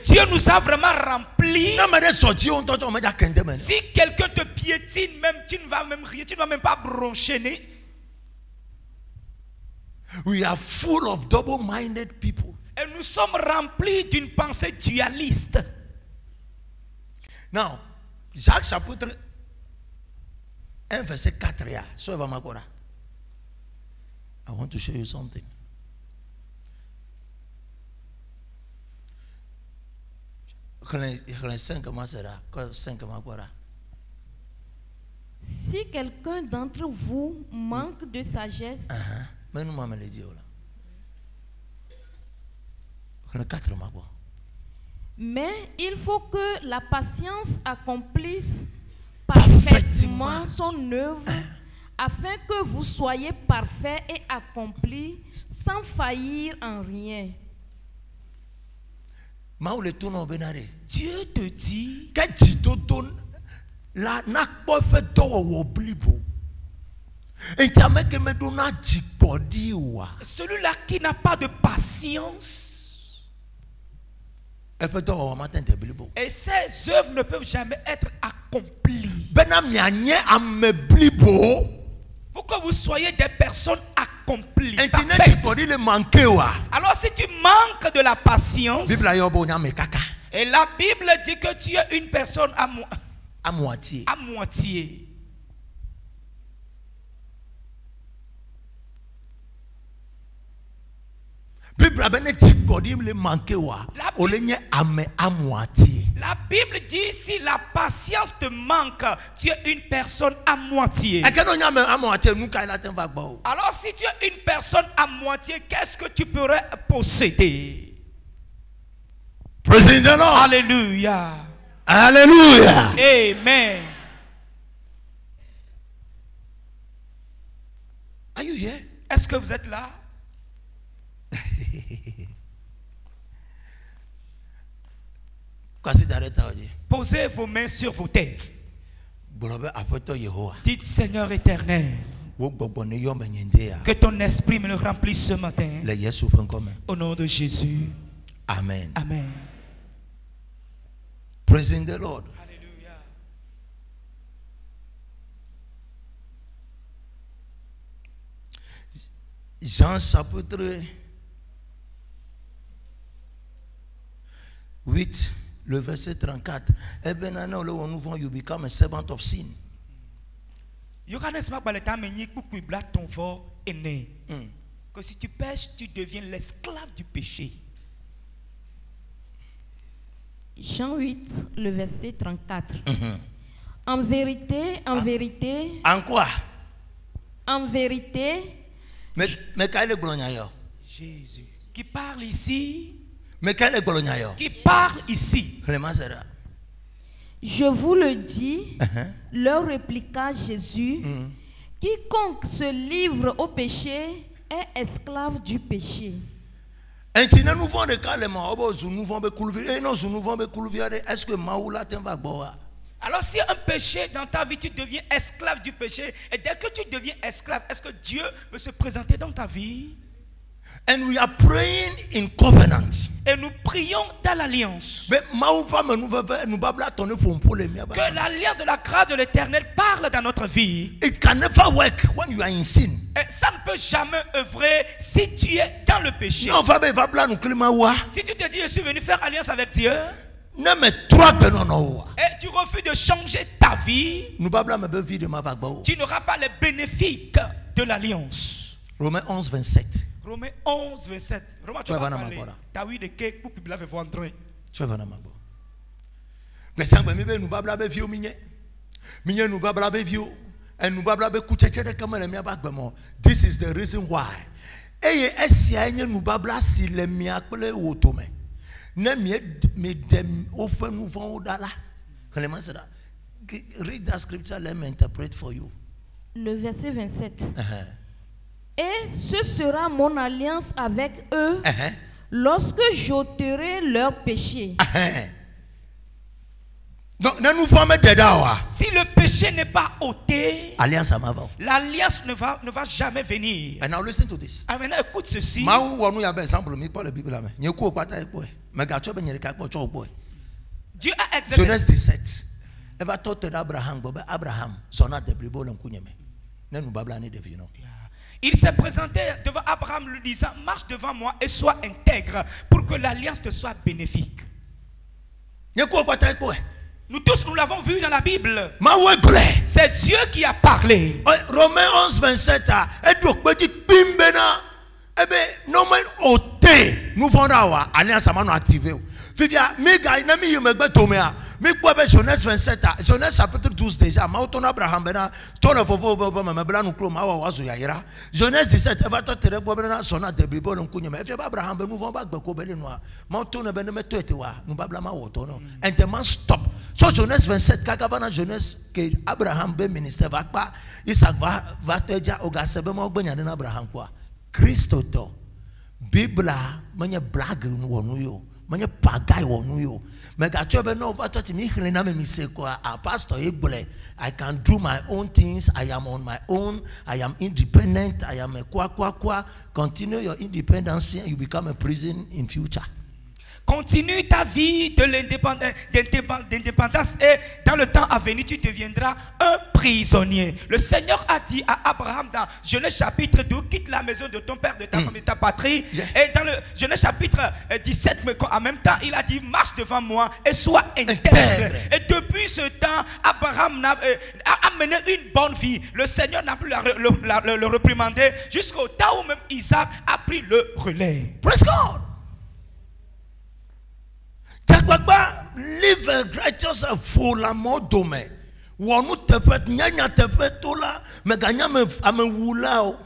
Dieu nous a vraiment remplis, si quelqu'un te piétine, même tu ne vas même rien, tu ne vas même pas broncher. We are full of double-minded people. Et nous sommes remplis d'une pensée dualiste. Now, Jacques chapitre 1 verset 4. I want to show you something. Si quelqu'un d'entre vous manque de sagesse, mais il faut que la patience accomplisse parfaitement son œuvre, afin que vous soyez parfaits et accomplis sans faillir en rien. Dieu te dit celui-là qui n'a pas de patience, et ses œuvres ne peuvent jamais être accomplies. Pour que vous soyez des personnes accomplies. Alors si tu manques de la patience, et la Bible dit que tu es une personne à moitié. Bible abene tikodim le manqué wa. Olenye ame amoitié. La Bible dit si la patience te manque, tu es une personne à moitié. Alors si tu es une personne à moitié, qu'est-ce que tu pourrais posséder? Praise the Lord. Alléluia. Alléluia. Amen. Are you here? Est-ce que vous êtes là? Posez vos mains sur vos têtes. Dites Seigneur éternel, que ton esprit me le remplisse ce matin. Au nom de Jésus. Amen. Amen. Praising the Lord. Alléluia. Jean chapitre 8, le verset 34. You become a servant of sin. Que si tu pêches, tu deviens l'esclave du péché. Jean 8, le verset 34. En vérité, en vérité. En quoi? En vérité. Mais quel est le Jésus qui parle ici. Mais quel est le qui parle ici. Je vous le dis, leur répliqua Jésus, quiconque se livre au péché est esclave du péché. Est-ce que Maoula va boire? Alors si un péché dans ta vie, tu deviens esclave du péché, et dès que tu deviens esclave, est-ce que Dieu peut se présenter dans ta vie? And we are praying in covenant. Et nous prions dans l'alliance. Que l'alliance de la grâce de l'Éternel parle dans notre vie. It can never work when you are in sin. Et ça ne peut jamais œuvrer si tu es dans le péché. Si tu te dis je suis venu faire alliance avec Dieu, et tu refuses de changer ta vie, tu n'auras pas les bénéfices de l'alliance. Romains 11, 27. Romains 11, 27. Romains, tu vas parler. Tu as eu des quais pour que tu l'aies vendu. Tu vas parler. This is the reason why. Read that scripture, let me interpret for you. Le verset 27. Et ce sera mon alliance avec eux lorsque j'ôterai leurs péchés. Donc, si le péché n'est pas ôté, l'alliance ne va jamais venir. And now listen to this. Ah, maintenant, écoute ceci. Dieu a exercé. Genèse 17. Il s'est présenté devant Abraham lui disant, marche devant moi et sois intègre pour que l'alliance te soit bénéfique. Nous tous, nous l'avons vu dans la Bible. C'est Dieu qui a parlé. Romains 11, 27. Genèse 27, Genèse chapitre 12 déjà. Genèse 17, and the man stopped. So Genèse 27, kakabana Genèse que Abraham be ministre va pas, Isaac va te dire au gars sebe mo gbenya na Abraham quoi. Christo to. Bibla manye blague wonu yo, manye pagay wonu yo. I can do my own things. I am on my own. I am independent. I am a Continue your independence and you become a prison in future. Continue ta vie de d'indépendance et dans le temps à venir, tu deviendras un prisonnier. Le Seigneur a dit à Abraham dans Genèse chapitre 2, quitte la maison de ton père, de ta femme, de ta patrie. Et dans le Genèse chapitre 17, mais en même temps, il a dit, marche devant moi et sois intègre. Et depuis ce temps, Abraham a mené une bonne vie. Le Seigneur n'a plus le réprimander jusqu'au temps où même Isaac a pris le relais. Praise God. Live a righteous for la modome. Wonu tefet nyanya tefet tola me ganya me amewula o.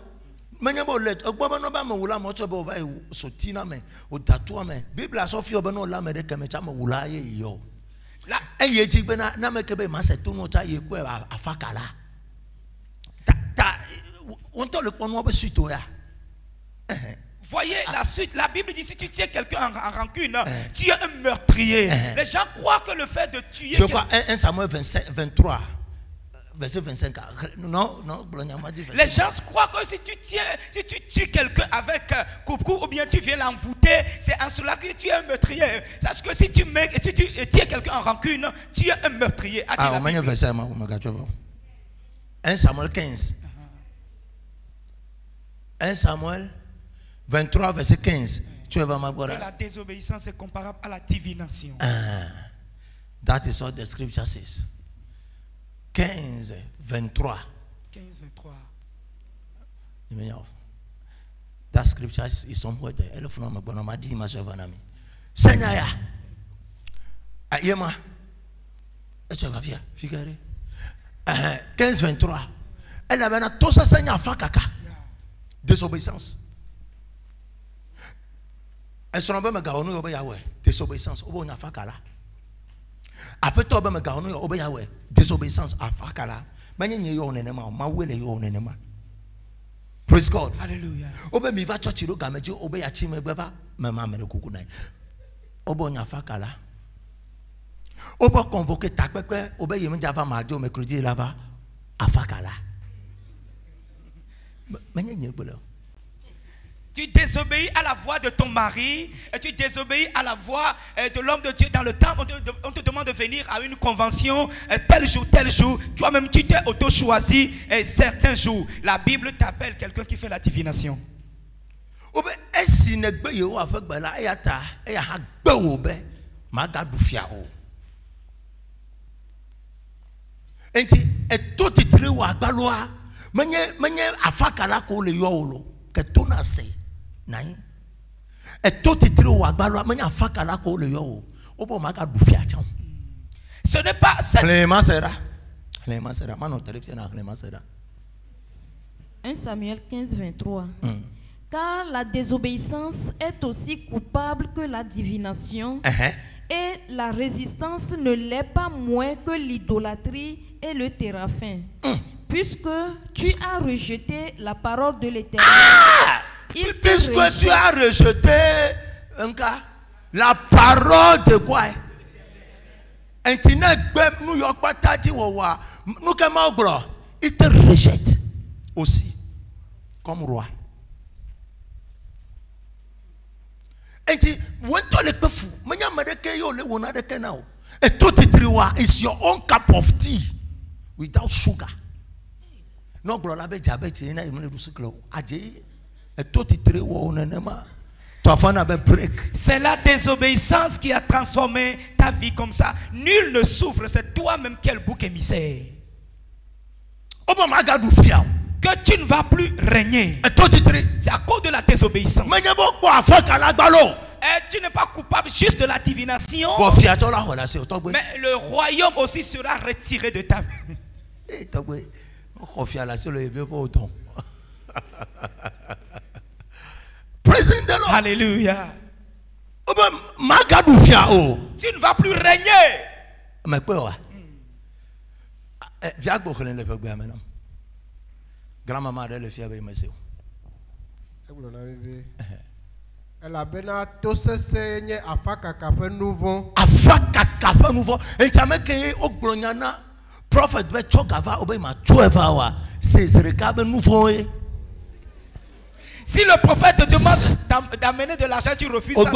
Menye bo let ogbo no ba mewula mo to be over sotina me o datua me. Bible asofi obe no la me de keme cha mewula ye yo. La eye ji be na me kebe ma se to no cha ye ku afakala. Ta on to le ponu obe suite o ya. Voyez la suite, la Bible dit si tu tiens quelqu'un en rancune, tu es un meurtrier. Les gens croient que le fait de tuer... Je crois 1 Samuel 23, verset 25. Non, les gens croient que si tu tues quelqu'un avec coucou ou bien tu viens l'envoûter, c'est en cela que tu es un meurtrier. Sache que si tu tiens quelqu'un en rancune, tu es un meurtrier. 1 Samuel 15. 1 Samuel 23, verset 15. Tu vas m'avoir. La désobéissance est comparable à la divination. That is what the scripture says. 15, 23. 15, 23. That scripture is somewhere there. Elle fait ma bonne amie, ma soeur Vanami. Seigneur, ayema. Tu vas faire, figure. 15, 23. Elle avait un tout ça Seigneur fakaka. Désobéissance. Elle se rend me gaonu obe Yahweh. Désobéissance. Obo nya fakala. Après toi me gaonu obe Yahweh. Désobéissance à fakala. Manye nye yo nenema, ma wele yo nenema. Praise God. Hallelujah. Obe mi va church ro gameji obe ya chi me gbeva me ma me kuku nai. Obo nya fakala. Obo convoquer takpekpe obe yemi java mardi o mercredi là-bas afakala. Manye nye gbelo. Tu désobéis à la voix de ton mari et tu désobéis à la voix de l'homme de Dieu. Dans le temps, on te demande de venir à une convention tel jour. Toi-même, tu t'es auto-choisi certains jours. La Bible t'appelle quelqu'un qui fait la divination. Nine. Et tout est très haut à Balois, mais il y a fakala ko le yo. Obo maga dufia cham. Ce n'est pas cette... Clément sera. Clément sera. Manon téléphone na Clément sera. 1 Samuel 15, 23. Car la désobéissance est aussi coupable que la divination. Et la résistance ne l'est pas moins que l'idolâtrie et le téraphin. Puisque tu as rejeté la parole de l'Éternel. Puisque tu as rejeté la parole de quoi? Il te rejette aussi comme roi. Et tout is your own cup of tea without sugar. No diabetes c'est la désobéissance qui a transformé ta vie comme ça. Nul ne souffre, c'est toi-même qui es le bouc émissaire. Que tu ne vas plus régner. C'est à cause de la désobéissance. Et tu n'es pas coupable juste de la divination. Mais le royaume aussi sera retiré de ta main. Alléluia. Tu ne vas plus régner. Grand-maman elle fait avec monsieur. Elle a bena to senye afaka kafe nouveau. Afaka kafe nouveau. Et ça me que oglonyana prophet be chogava obe ma 12 hours. C'est rekabe nouveau. Si le prophète te demande d'amener de l'argent, tu refuses ça.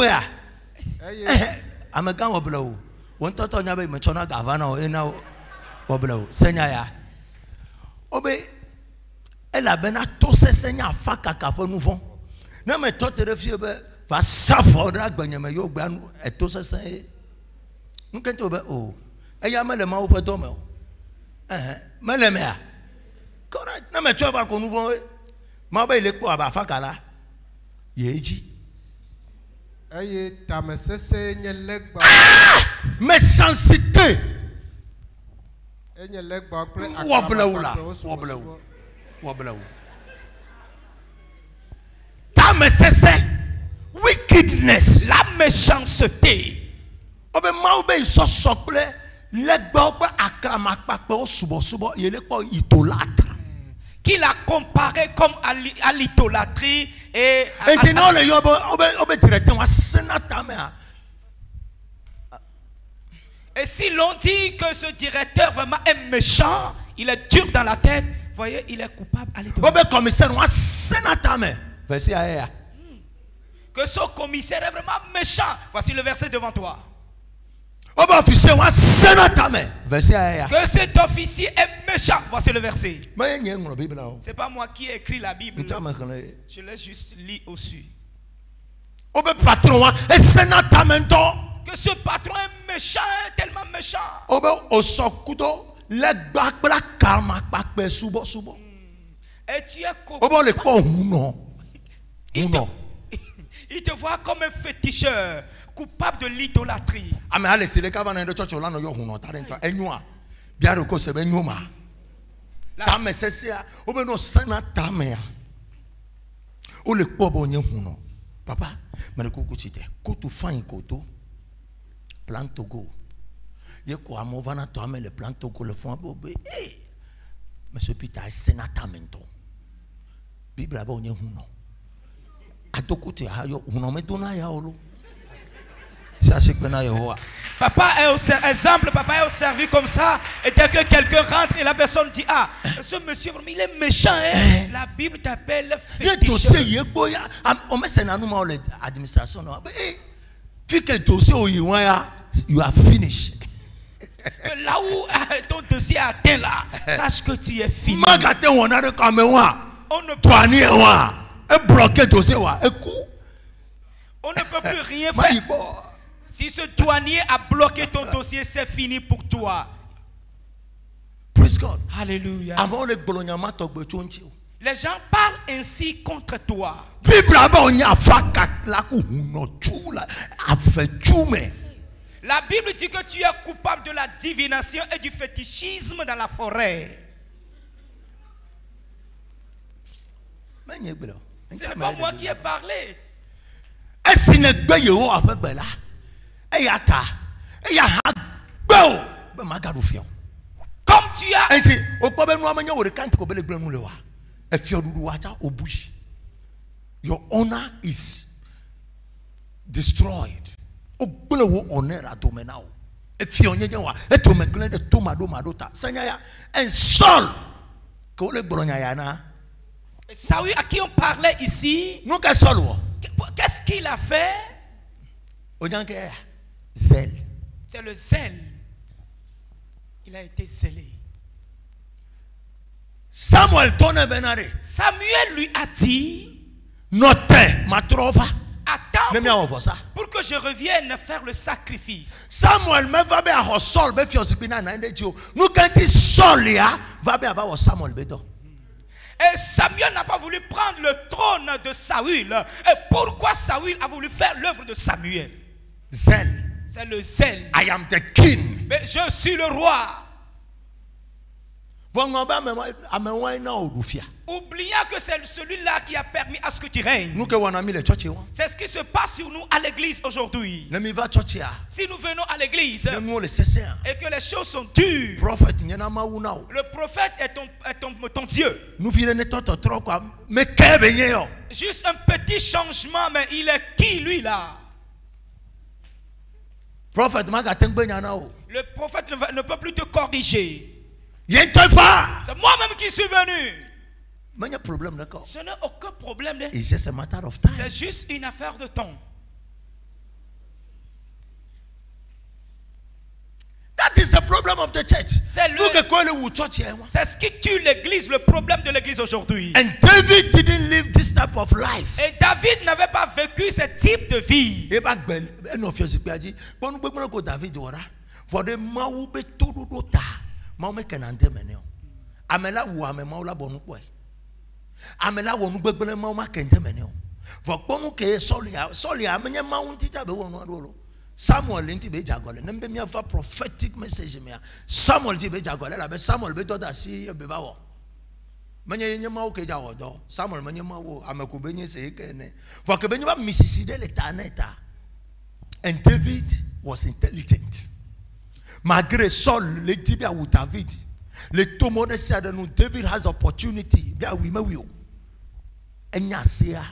Amega woblo. Won toto nya be me chona gavana o ena woblo. Senya ya. Obe ela bena to senya fa kaka fo nufon. Na me to te refie be va safo da gbanya me yo gba to sesen. Nkento be o. Eya mele ma wo fe do me o. Mele me a. Correct. Na me to ba ko nufon. Ma be le po aba fa kala. Yeji. Méchanceté. Wickedness. La méchanceté. Qu'il a comparé comme à l'idolâtrie et et si l'on dit que ce directeur vraiment est méchant, il est dur dans la tête, voyez, il est coupable à l'idolâtrie. Que ce commissaire est vraiment méchant. Voici le verset devant toi. Que cet officier est méchant. Voici le verset. C'est pas moi qui ai écrit la Bible. Je l'ai juste lu au-dessus. Que ce patron est méchant, tellement méchant. Et tu es il te voit comme un féticheur, coupable de l'idolâtrie. Papa, mais quand tu fais un coteau, plan Togo, il y a quoi à mon vana, toi, mais le plan Togo, le fond, mais ce pita est sénatamento. Bible a bon, il y a un Atokote ayo unome dona ya olo. Ça c'est que na yo. Papa est au exemple, papa est au servi comme ça et dès que quelqu'un rentre et la personne dit ah, ce monsieur il est méchant hein. La Bible t'appelle féticheur. On met ça dans nous administration non. Vu que dossier au ya, you are finished. Là où ton dossier atteint là, sache que tu es fini. Magate on a de caméra. On ne peut bloqué dossier wa eku. On ne peut plus rien faire. Si ce douanier a bloqué ton dossier, c'est fini pour toi. Praise God. Alléluia. Les gens parlent ainsi contre toi. La Bible dit que tu es coupable de la divination et du fétichisme dans la forêt. Ce n'est pas moi qui ai parlé. Comme tu as. Your honor is destroyed. And Saul, Saül à qui on parlait ici, qu'est-ce qu'il a fait? Zèle. C'est le zèle. Il a été zélé. Samuel lui a dit, attends pour que je revienne faire le sacrifice. Samuel me va bien à Saul, be fio sipina na ende dio. Nous quand Saul ya va bien avoir Samuel bedo. Et Samuel n'a pas voulu prendre le trône de Saül. Et pourquoi Saül a voulu faire l'œuvre de Samuel? Zèle. C'est le zèle. I am the king. Mais je suis le roi. Oubliant que c'est celui-là qui a permis à ce que tu règnes. C'est ce qui se passe sur nous à l'église aujourd'hui. Si nous venons à l'église et que les choses sont dures, le prophète est ton Dieu. Juste un petit changement, mais il est qui lui là? Le prophète ne peut plus te corriger. C'est moi-même qui suis venu. Ce n'est aucun problème. C'est juste une affaire de temps. problem of the church. C'est ce qui tue l'église, le problème de l'église aujourd'hui. And David didn't live this type of life. Et David n'avait pas vécu ce type de vie. Samuel inti be jagole nembe mi afa prophetic message me Samuel ji be jagole la be Samuel be toda si be bawo manye nyema o ke jawo do Samuel manye ma wo amako be nye se kene for ke be nyeba misisi de l'etaneta. And David was intelligent. Malgré Saul le dit bien ou David le tout monde sait de nous David has opportunity bien oui mais oui o enya sia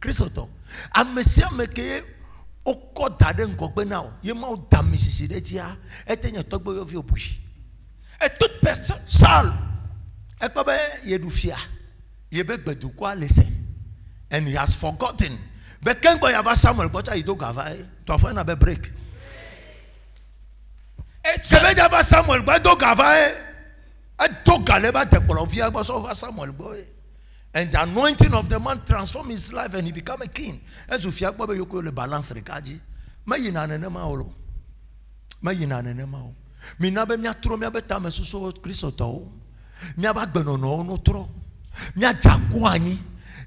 Christo amesia meke oko dade ngogbe na o ye ma o da misisi de tia etenya togbo yo vi obushi. Et toute personne Saul ekobe yedufia yebe gbedu kwa lese and he has forgotten but ken go yava Samuel but I do gava to afọ na be break kebe yava Samuel but do gava e do galeba te polovia but so Samuel boy. And the anointing of the man transformed his life and he became a king. As if you have a balance, Rikaji. Mayina Nenema. Mayina Nenema. Minabe Miatro Miabeta Mesuso Crisoto. Miabak Benono, no tro. Mia Jaguani.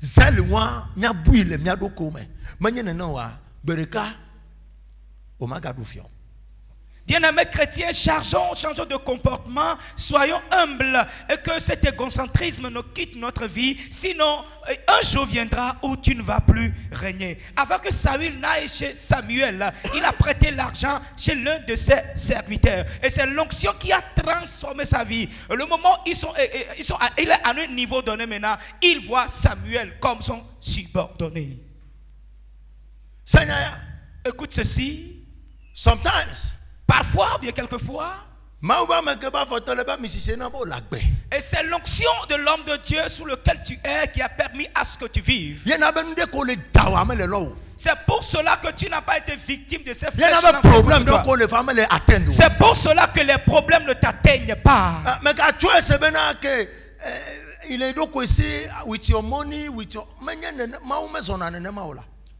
Zelwa, Mia Buile, Mia Dokume. Mayenenoa, Bereka, Omaga Dufio. Bien-aimés chrétiens, changeons de comportement, soyons humbles et que cet égocentrisme nous quitte notre vie. Sinon, un jour viendra où tu ne vas plus régner. Avant que Saül n'aille chez Samuel, il a prêté l'argent chez l'un de ses serviteurs. Et c'est l'onction qui a transformé sa vie. Le moment où il est à un niveau donné maintenant, il voit Samuel comme son subordonné. Seigneur, écoute ceci. Sometimes. Parfois, bien quelquefois. Et c'est l'onction de l'homme de Dieu sur lequel tu es qui a permis à ce que tu vives. C'est pour cela que tu n'as pas été victime de ces flèches. C'est pour cela que les problèmes ne t'atteignent pas.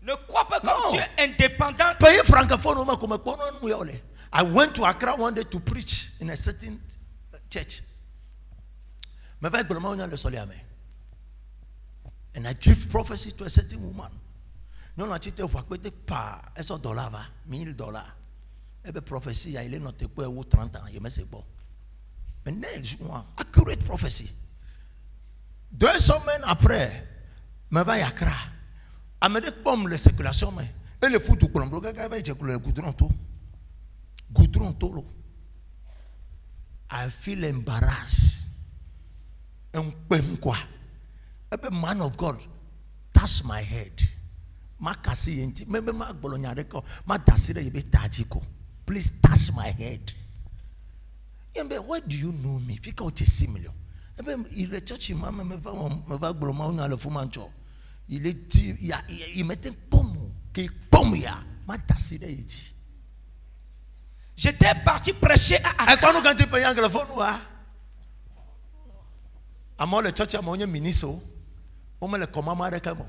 Ne crois pas que tu es indépendant. I went to Accra one day to preach in a certain church. And I give prophecy to a certain woman. No, no, chite wakbete pa eso $1,000, $1,000. Ebe prophecy ya ile no te po ewu 30 ans, you mese bo. The next one, accurate prophecy. 2 semaines après, me va Accra. Amede pom le circulation me. Et le foutu kolombo gaga va circuler goudron to. I feel embarrassed. A man of God touch my head. Please touch my head. Why do you know me? Fika uche similio. Il est church mama me va gloma una le fumancho. Il est il mettait pomme qui pomme ya ma tasire ichi. J'étais parti prêcher à Accra. Amo le church ama onye ministre o me le komama de kemo.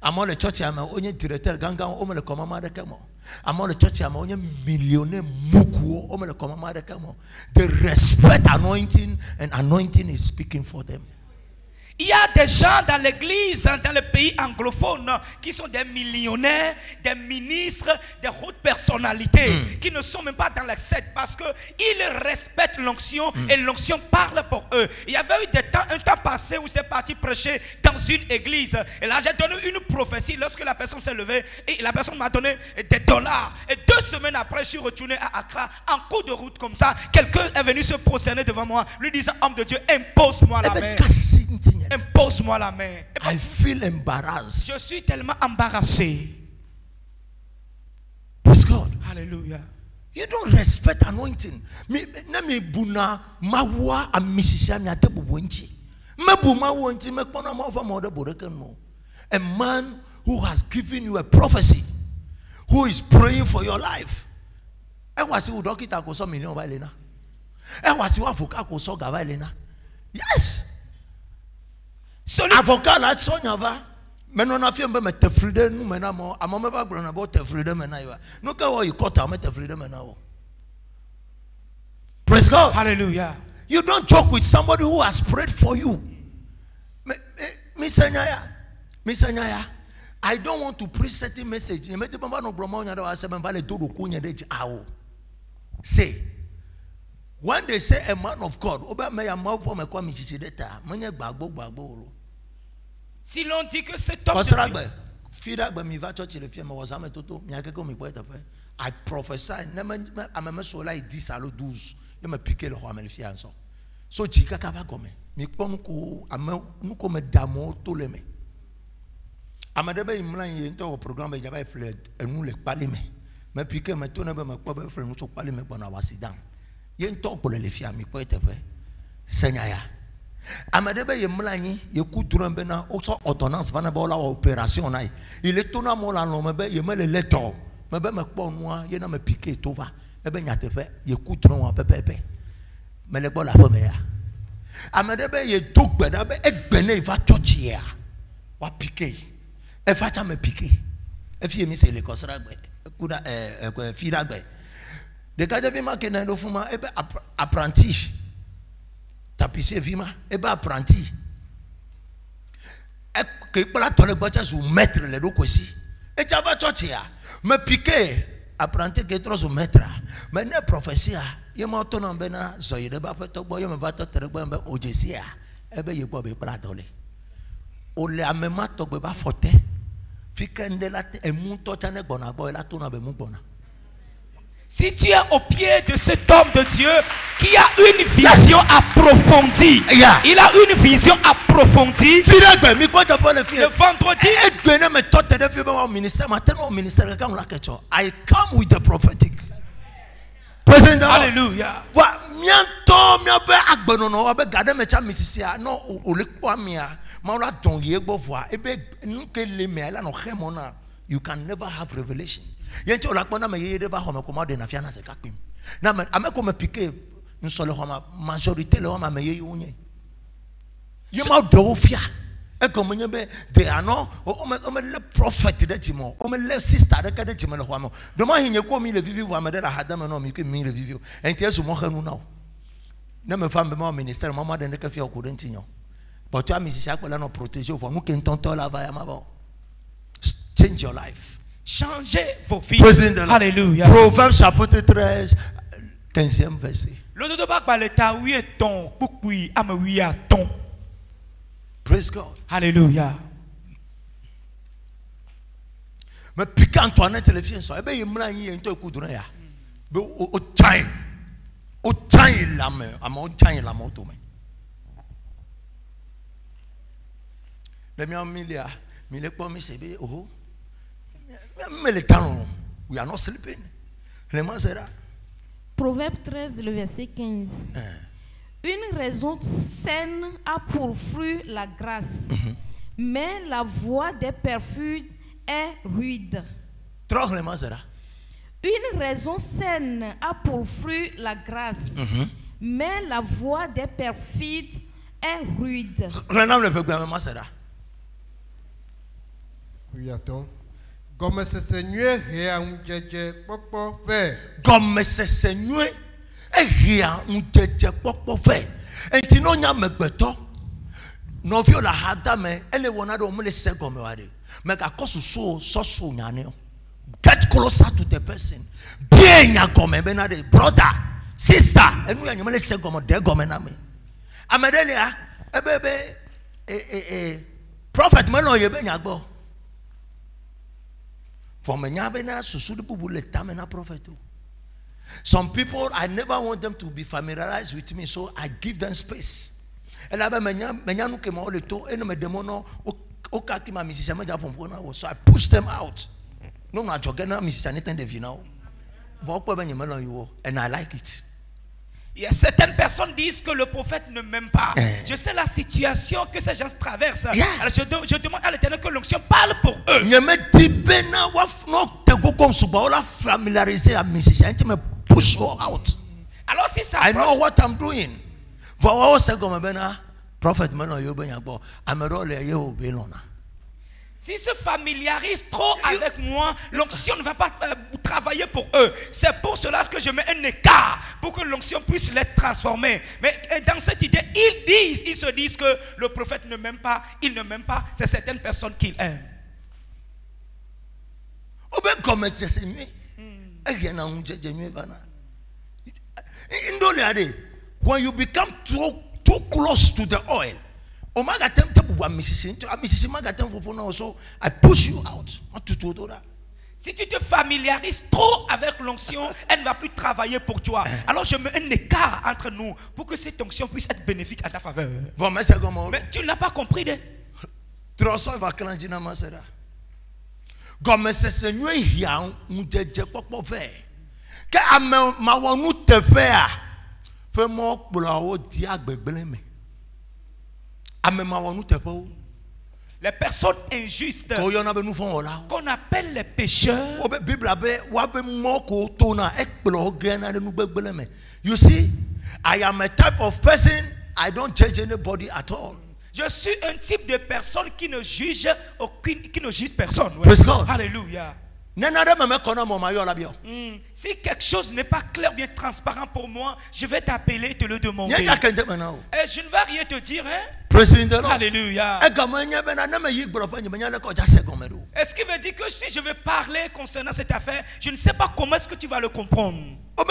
Amo le church ama onye directeur ganga o me le komama de kemo. Amo le church ama onye millionnaire muku o me le komama de kemo. They respect anointing and anointing is speaking for them. Il y a des gens dans l'église, dans le pays anglophone, qui sont des millionnaires, des ministres, des hautes personnalités, qui ne sont même pas dans la secte parce qu'ils respectent l'onction et l'onction parle pour eux. Il y avait eu un temps passé où j'étais parti prêcher dans une église. Et là, j'ai donné une prophétie lorsque la personne s'est levée et la personne m'a donné des $. Et 2 semaines après, je suis retourné à Accra en cours de route comme ça. Quelqu'un est venu se prosterner devant moi, lui disant, homme de Dieu, impose-moi la main. Impose-moi la main. I feel embarrassed. Je suis tellement embarrassé. Praise God. Hallelujah. You don't respect anointing. Me buna mawa amishisha mi ate bubuenchi. Me buma wonchi me kona mawa mode boreke no. A man who has given you a prophecy, who is praying for your life. E wasi udokita ko so million ba lena. Et voici avocat qu'on sort Gavalena. Yes. Celui Avocat là, Sonia va. Maintenant, on a fait un peu de Tefride, nous maintenant, à mon moment, on a beau Tefride maintenant. Nous, quand on compte à mettre Tefride maintenant. Praise God. Hallelujah. You don't joke with somebody who has prayed for you. Miss Anyaya, I don't want to preach certain message. Say, when they say a man of God, si l'on dit que cet homme de Dieu, I prophesy, so jika kava gome mi kpɔnuko ame nuko me damo to le me ame ɖe be yi mla yi ŋutɔ wɔ programme be dzaba ƒle enu le kpali me pike me to ne be me kpɔ be ƒle nu tso kpali me gbɔna wasi dam ye ŋutɔ gblɔ le fia mi kpɔ teƒe senya ya ame ɖe be yi mla yi ye ku dron be na wotsɔ ordonnance va ne be wola wɔ opération na yi ile to na mo la lɔ me be ye me le le tɔ me be me kpɔ nua ye na me pike to va ebe nyateƒe ye ku dron wa pɛpɛpɛ. Mais le bon la première. Amadebe ye tout bedabe ek bene va chochia. Wa piquer. E fa cha me piquer. E fi mi se le kosra gbe. Kuda fi da gbe. De ka je vima ke na do fuma ebe apprenti. Tapissier vima ebe apprenti. E ke pla to le gbacha su maître le do kwesi. E cha va chochia. Me piquer apprenti ke trop su maître. Mais ne prophétie ye ma to na be na zoyi de ba feto gbo ye me va to tere gbo be ojesia ebe ye gbo be pla dole o le amema to gbe ba fote fi kende la emu to chane gbo na gbo la to na be mu gbo na. Si tu es au pied de cet homme de Dieu qui a une vision approfondie, il a une vision approfondie. Le vendredi, I come with the prophetic. Alléluia. You can never have revelation. Yenti olakpona me yeye deva home komade na fiana se kakpim. Na me ameko me piquer nsole homa majorité le homa me yeye unye. Yema do fia. E comme nyebe they are no o me le prophet de timo. O me le sister de kade timo le homa. Do ma hinye ko mi le vivi wa me de la hadame no mi ko mi le vivi. Enti esu mo hanu na. Na me fam be mo ministère mo ma de ka fia ko dentinyo. But tu ami si akpela no protéger fo mu ke ntonto la va ya ma ba. Change your life. Changez vos vies. Alléluia. Proverbes chapitre 13, 15e verset. Praise God. Alléluia. Mais piquant Antoinette le fien so ebe yimla yin ento ekuduna ya. Be o chan la me ama o chan la moto me. Le mi amilia mi le po mi sebe oh. We are not sleeping. Proverbe 13, le verset 15. Une raison saine a pour fruit la grâce, mais la voix des perfides est rude. Une raison saine a pour fruit la grâce, mais la voix des perfides est rude. Oui, attends. Comme se seigneur et un djeje popo fait. Comme se seigneur et un djeje popo fait. Et tu n'as pas megbeto. No vio la hadame. Elle est one of the se comme wade. Mais à cause so nyane. Get closer to the person. Bien ya comme benade brother, sister. Et nous y a se comme de comme na me. Amedelia, prophet meno yebe nyagbo. Some people, I never want them to be familiarized with me, so I give them space. So I push them out. And I like it. Il y a certaines personnes qui disent que le prophète ne m'aime pas. Je sais la situation que ces gens traversent. Alors je demande à l'Éternel que l'onction parle pour eux. Alors si ça I know what I'm doing. For all second prophet man yo ben yabo. Amero le ye obelona. S'ils se familiarisent trop avec moi, l'onction ne va pas travailler pour eux. C'est pour cela que je mets un écart pour que l'onction puisse les transformer. Mais dans cette idée, ils se disent que le prophète ne m'aime pas, il ne m'aime pas. C'est certaines personnes qu'il aime. When you become too close to the oil, I push you out. Si tu te familiarises trop avec l'onction, elle ne va plus travailler pour toi. Alors je mets un écart entre nous pour que cette onction puisse être bénéfique à ta faveur. Mais tu n'as pas compris de. Les personnes injustes qu'on appelle les pécheurs. You see, I am a type of person, I don't judge anybody at all. Je suis un type de personne qui ne juge personne. Ouais. Praise God. Alléluia. Si quelque chose n'est pas clair, bien transparent pour moi, je vais t'appeler et te le demander. Et je ne vais rien te dire, hein? Alléluia. Est-ce qui veut dire que si je veux parler concernant cette affaire, je ne sais pas comment est-ce que tu vas le comprendre? Que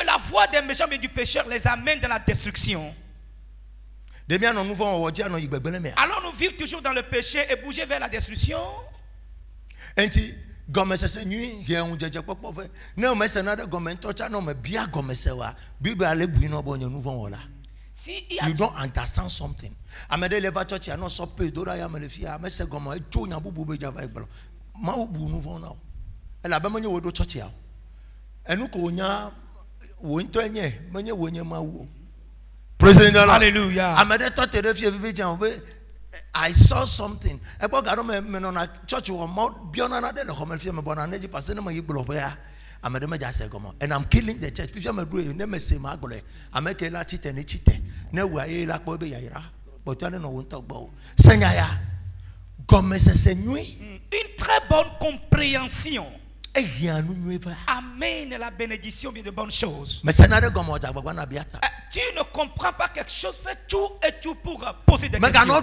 la voix des méchants et du pécheur les amène dans la destruction. Alors nous vivons toujours dans le péché et bouger vers la destruction. You don't understand something. Hallelujah. I saw something. And I'm killing the church. Une très bonne compréhension amène la bénédiction de bonnes choses. Tu ne comprends pas quelque chose, fais tout et tout pour poser des questions.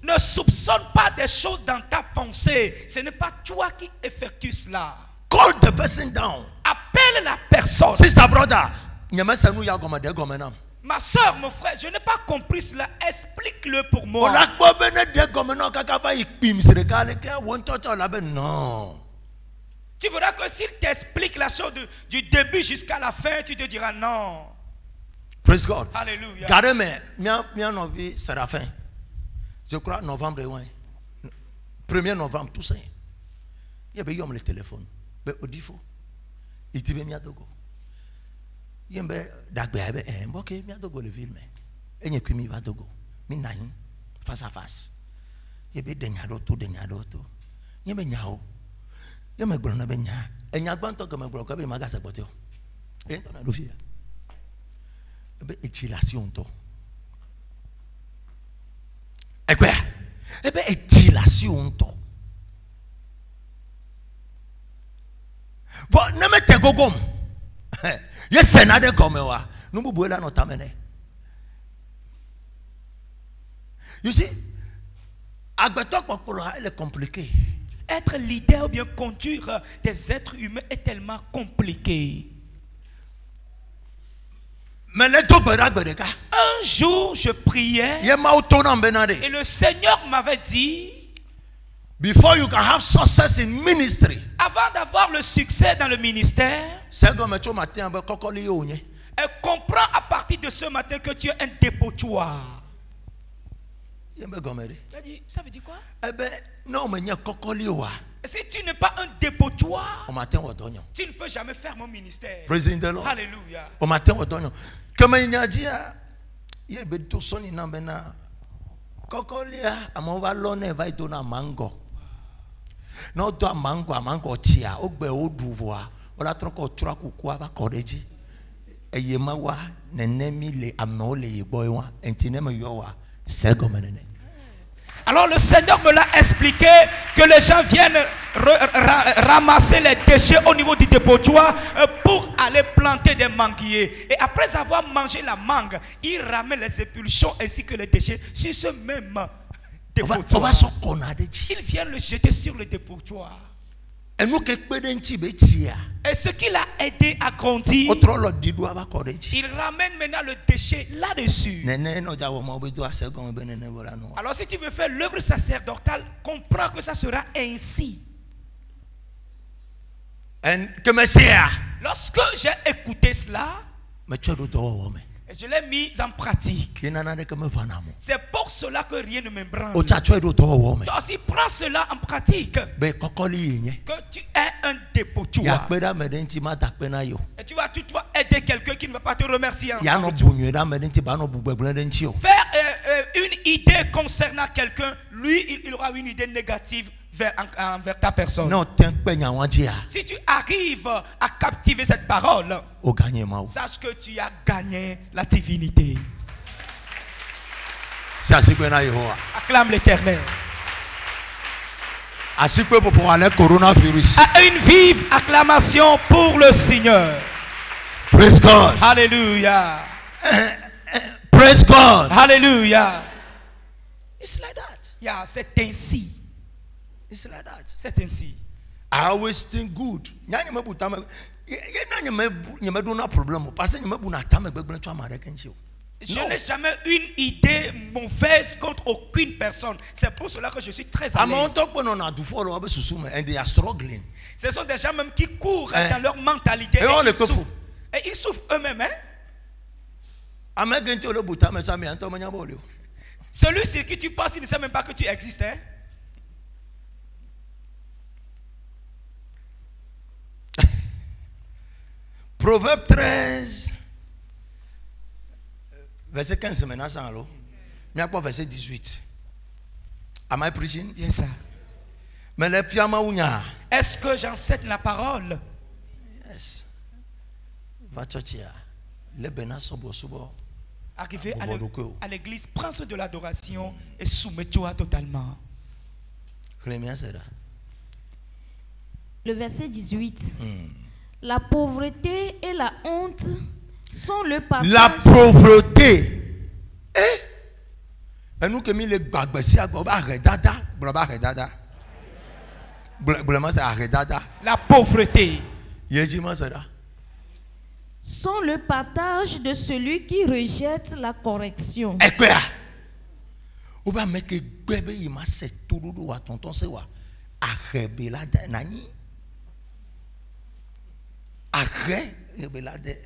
Ne soupçonne pas des choses dans ta pensée. Ce n'est pas toi qui effectue cela. Call the person down. Appelle la personne. Sister, brother, ma soeur, mon frère, je n'ai pas compris cela. Explique-le pour moi. Non. Tu verras que s'il t'explique la chose du début jusqu'à la fin, tu te diras non. Praise God. Alléluia. Gardez-moi, c'est la fin. Je crois novembre 1er novembre, tout ça. Il y a le téléphone. Mais au défaut, il dit bien Togo. Il y a ok, bien Togo le film. Et il y a Togo. Minaï, face à face. Il y a des tout. Il y a des nyao. Il y a des glons. Il y a des glons comme un bloc. Il y a des magasins. Et il y a des filles. Il y a des étilations. Et quoi? Eh bien, étilation. Bon, ne me te gogom. Yes, c'est nade comme moi. Nous pouvons là notamment. You see, elle est compliquée. Être leader ou bien conduire des êtres humains est tellement compliqué. Mais un jour, je priais et le Seigneur m'avait dit, before you can have success in ministry, avant d'avoir le succès dans le ministère, et comprends à partir de ce matin que tu es un dépotoir. Il a dit, ça veut dire quoi? Si tu n'es pas un dépotoir, tu ne peux jamais faire mon ministère. Praise the Lord. Alléluia. Comme il a dit, il y a des personnes qui ont dit, Kokolia, mango. No do amango tia ogbe oduvoa. Ola troko tura kukua ba kodeji. Eyema wa nenemi le amole yeboywa entineme yowa segomenene. Alors le Seigneur me l'a expliqué que les gens viennent ramasser les déchets au niveau du dépotoir pour aller planter des manguiers. Et après avoir mangé la mangue, ils ramènent les épulsions ainsi que les déchets sur ce même dépotoir. Ils viennent le jeter sur le dépotoir. Et ce qui l'a aidé à grandir, il ramène maintenant le déchet là-dessus. Alors si tu veux faire l'œuvre sacerdotale, comprends que ça sera ainsi. Lorsque j'ai écouté cela, je l'ai mis en pratique. C'est pour cela que rien ne m'ébranle. Toi aussi prends cela en pratique. Que tu es un dépotoir. Et tu vas toutefois aider quelqu'un qui ne va pas te remercier. Faire une idée concernant quelqu'un, lui il aura une idée négative envers ta personne. Si tu arrives à captiver cette parole, sache que tu as gagné la divinité. Acclame l'Éternel. À une vive acclamation pour le Seigneur. Praise God. Alléluia. Praise God. Alléluia. It's like that. Yeah, c'est ainsi. It's like that. C'est ainsi. I always think good. Je n'ai jamais une idée mauvaise contre aucune personne. C'est pour cela que je suis très à l'aise. Ce sont des gens même qui courent dans leur mentalité. Et ils souffrent eux-mêmes. Hein? Celui sur qui tu penses, il ne sait même pas que tu existes. Hein? Proverbe 13, verset 15, maintenant, verset 18. Am I preaching? Yes, sir. Est-ce que j'enseigne la parole? Yes. Arrivé à l'église, prends ce de l'adoration et soumets-toi totalement. Le verset 18. La pauvreté et la honte sont le partage. La pauvreté. Et nous que mis les bagbesi à goba redada, blaba redada. Blama c'est redada. La pauvreté. Yejima c'est là. Sont le partage de celui qui rejette la correction. Et quoi? Ou ba meke bebe ima se tududu wa tonton se wa. Arebela nani.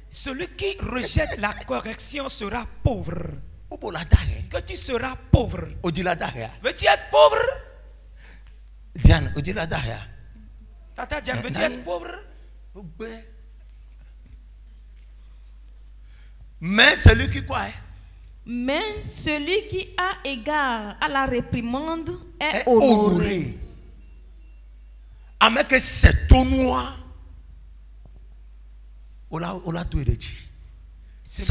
Celui qui rejette la correction sera pauvre. Que tu seras pauvre. Veux-tu être pauvre? Diane, Tata Diane, veux-tu être pauvre? Mais celui qui quoi? Mais celui qui a égard à la réprimande est honoré. Avec cet honneur. Ce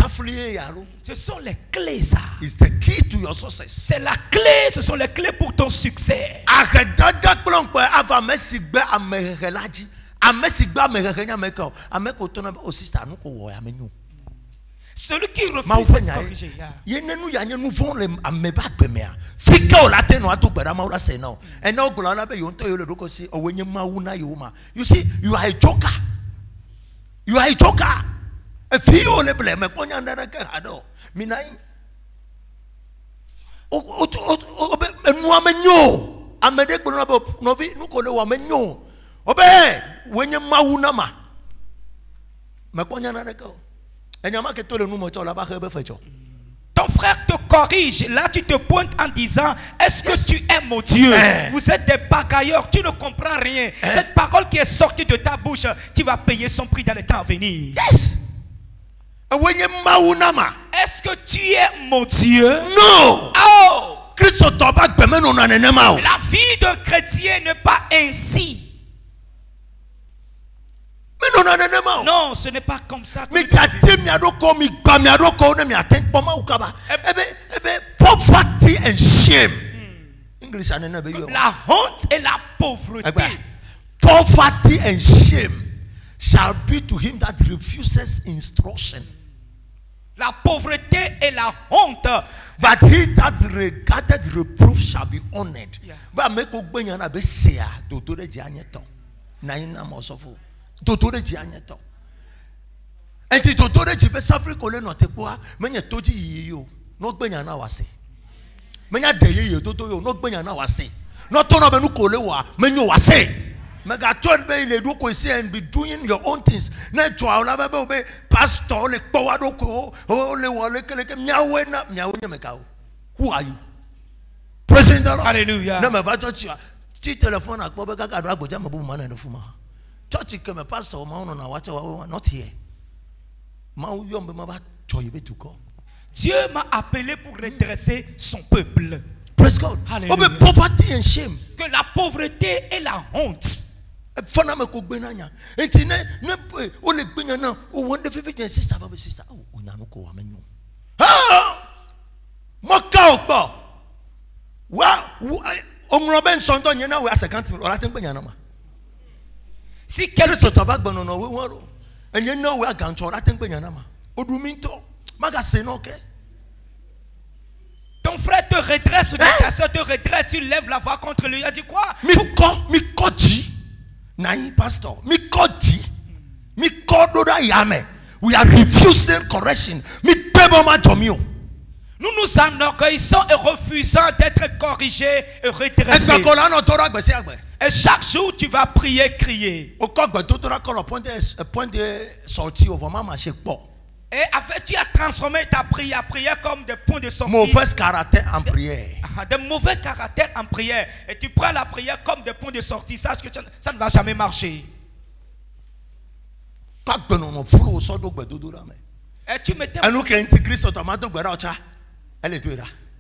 sont les clés, ça. It's the key to your success. C'est la clé, ce sont les clés pour ton succès. Celui qui refuse de corriger. You see, you are a joker. You are a joker. If you only blame me, ponya ndana ke hado. Minai. Enua menyo. Amede gbono na novi nuko le wa menyo. Obe, wenye mauna ma. Me ponya ndana ke. Enyama ke to le nu mo cho la ba ke be fecho. Ton frère te corrige. Là, tu te pointes en disant, est-ce que tu es mon Dieu? Vous êtes des bagailleurs, tu ne comprends rien. Cette parole qui est sortie de ta bouche, tu vas payer son prix dans les temps à venir. Yes. Est-ce que tu es mon Dieu? No. Oh. La vie d'un chrétien n'est pas ainsi. Non, ce n'est pas comme ça. Poverty and shame. English, La honte et la pauvreté. Poverty and shame shall be to him that refuses instruction. La pauvreté et la honte. But he that regarded reproof shall be honored. But make ogbenya be say dodore ji anyeto. Na ina mo sofo. Dodore ji anyeto. Enti dodore ji be safri kole no tepoa, menye toji yiyo. No gbenya na wase. Menya de yiyo dodo yo no gbenya na wase. No to no be nu kole wa, menyo wase. Mega told be le do ko see and be doing your own things. Na twa ola be be pastor le power do ko o le wole kele ke miawe na miawe nyemeka. Who are you? Praise the Lord. Hallelujah. Na me va church ti telephone akpo be kaka do agboja mabu mana no fuma. Church ke me pastor ma no na wacha wa not here. Ma u yombe ma ba choye be to go. Dieu m'a appelé pour redresser son peuple. Praise God. Hallelujah. Poverty and shame. Que la pauvreté et la honte. Fana me ko gbenanya. Enti ne o le gbenya na o wonde fifi sister ba sister. O nya no ko wa menyo. Ah! Moka okpo. Wa omro ben sonto nya na we asecant o la ten gbenya na ma. Si quelqu'un so tabak bono no we woro. Enye no we aganto o la ten gbenya na ma. Oduminto. Magase no ke. Ton frère te redresse, ta soeur te redresse, tu lèves la voix contre lui. Il a dit quoi? Mi koji. Nai pastor. Mi koji. Mi kododa yame. We are refusing correction. Mi pebo ma jomio. Nous nous enorgueillissons et refusons d'être corrigés et redressés. Et chaque jour, tu vas prier, crier. Et afin, tu as transformé ta prière comme des points de sortie. Mauvais caractère en prière. De mauvais caractère en prière. Et tu prends la prière comme des points de sortie. Sache que ça ne va jamais marcher. Et tu mettais...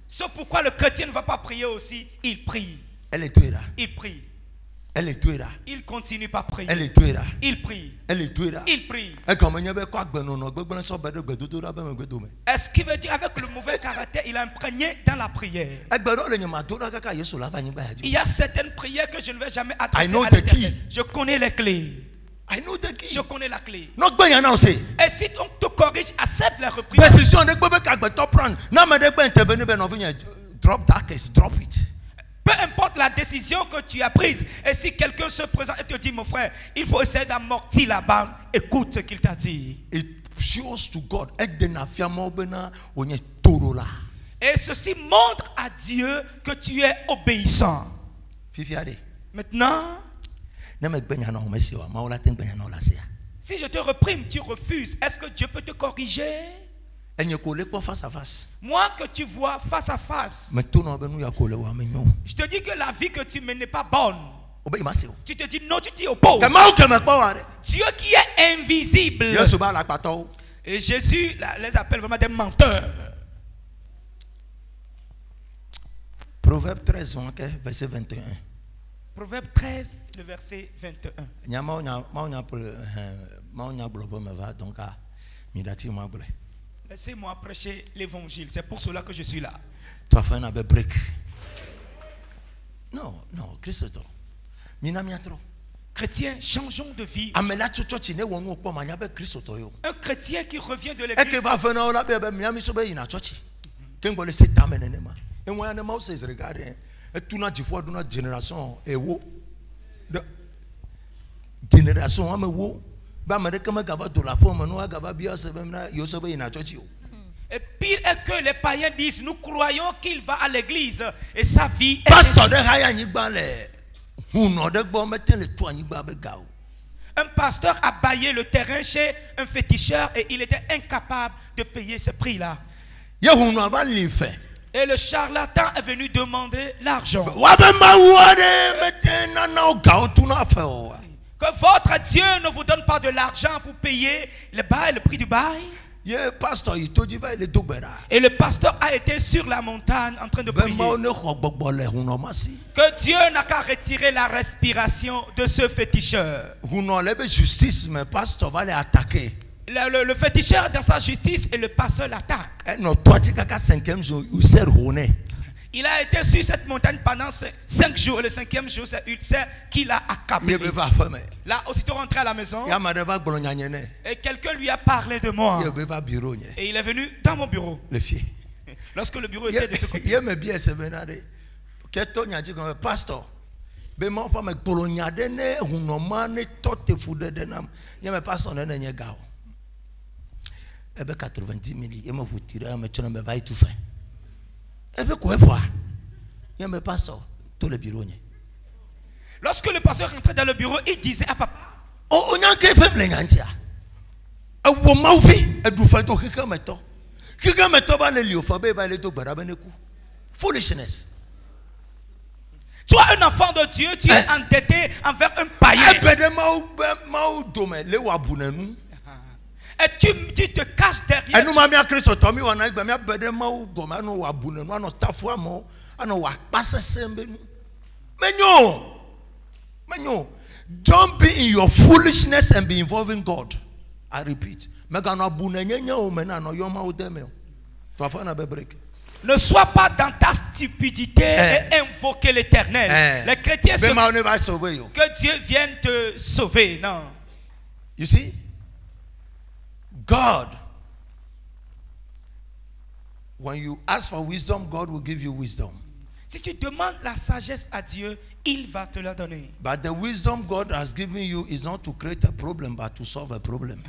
C'est pourquoi le chrétien ne va pas prier aussi. Il prie. Il prie. Il continue par prier. Il prie. Il prie. Est-ce qu'il veut dire avec le mauvais caractère, il a imprégné dans la prière? Il y a certaines prières que je ne vais jamais adresser à l'Éternel. Je connais les clés. Je connais la clé. Et si on te corrige, accepte la reprise. Drop it. Peu importe la décision que tu as prise. Et si quelqu'un se présente et te dit, mon frère, il faut essayer d'amortir la barre, écoute ce qu'il t'a dit. It shows to God. Et ceci montre à Dieu que tu es obéissant. Maintenant, si je te reprime, tu refuses. Est-ce que Dieu peut te corriger? Moi que tu vois face à face, je te dis que la vie que tu mènes n'est pas bonne. Tu te dis non, tu t'y opposes. Dieu qui est invisible. Et Jésus les appelle vraiment des menteurs. Proverbe 13, verset 21. Proverbe 13, le verset 21. Laissez-moi prêcher l'évangile. C'est pour cela que je suis là. Non, Christ. Chrétiens, changeons de vie. Un chrétien qui revient de l'église. Et pire est que les païens disent, nous croyons qu'il va à l'église et sa vie est... Un pasteur a baillé le terrain chez un féticheur et il était incapable de payer ce prix-là. Et le charlatan est venu demander l'argent. Que votre Dieu ne vous donne pas de l'argent pour payer le bail, le prix du bail. Ye pasteur il to jiva ile dogbera. Et le pasteur a été sur la montagne en train de prier. Que Dieu n'a qu'à retirer la respiration de ce féticheur. Justice, mais pasteur va les attaquer. Le féticheur dans sa justice et le pasteur l'attaque. Il a été sur cette montagne pendant 5 jours. Et le 5e jour, c'est Ulcère qui l'a accablé. Là, aussitôt rentré à la maison, et quelqu'un lui a parlé de moi. Et il est venu dans mon bureau. Lorsque le bureau était de ce côté. Pasteur, ebe 90 000 yeme vous tirer me tchona me va tout faire ebe quoi voir yeme pasteur tout le bureau. Lorsque le pasteur rentrait dans le bureau, il disait à papa, oh on a que femme le nyantia e wo maufi e du fa to kika meto ba le lio fa be ba le to gbara beneku foolishness. Tu es un enfant de Dieu, tu es endetté envers un païen. Et tu te caches derrière. Don't be in your foolishness and be involving God. I repeat. Ne sois pas dans ta stupidité et invoquer l'Éternel. Les chrétiens se que Dieu vienne te sauver. Non. You see? God, when you ask for wisdom, God will give you wisdom. Si tu demandes la sagesse à Dieu, il va te la donner. But the wisdom God has given you is not to create a problem, but to solve a problem.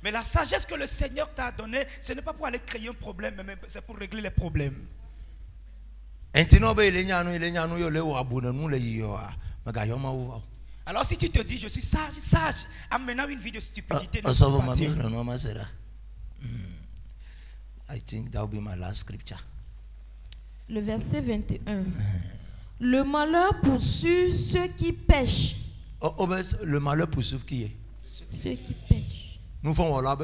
Mais la sagesse que le Seigneur t'a donnée, ce n'est pas pour aller créer un problème, mais c'est pour régler les problèmes. Alors si tu te dis, je suis sage, en menant une vie de stupidité, I think that will be my last scripture. Le verset 21. Le malheur poursuit ceux qui pêchent. Le malheur poursuit qui est? Ceux qui pêchent. Nous faisons la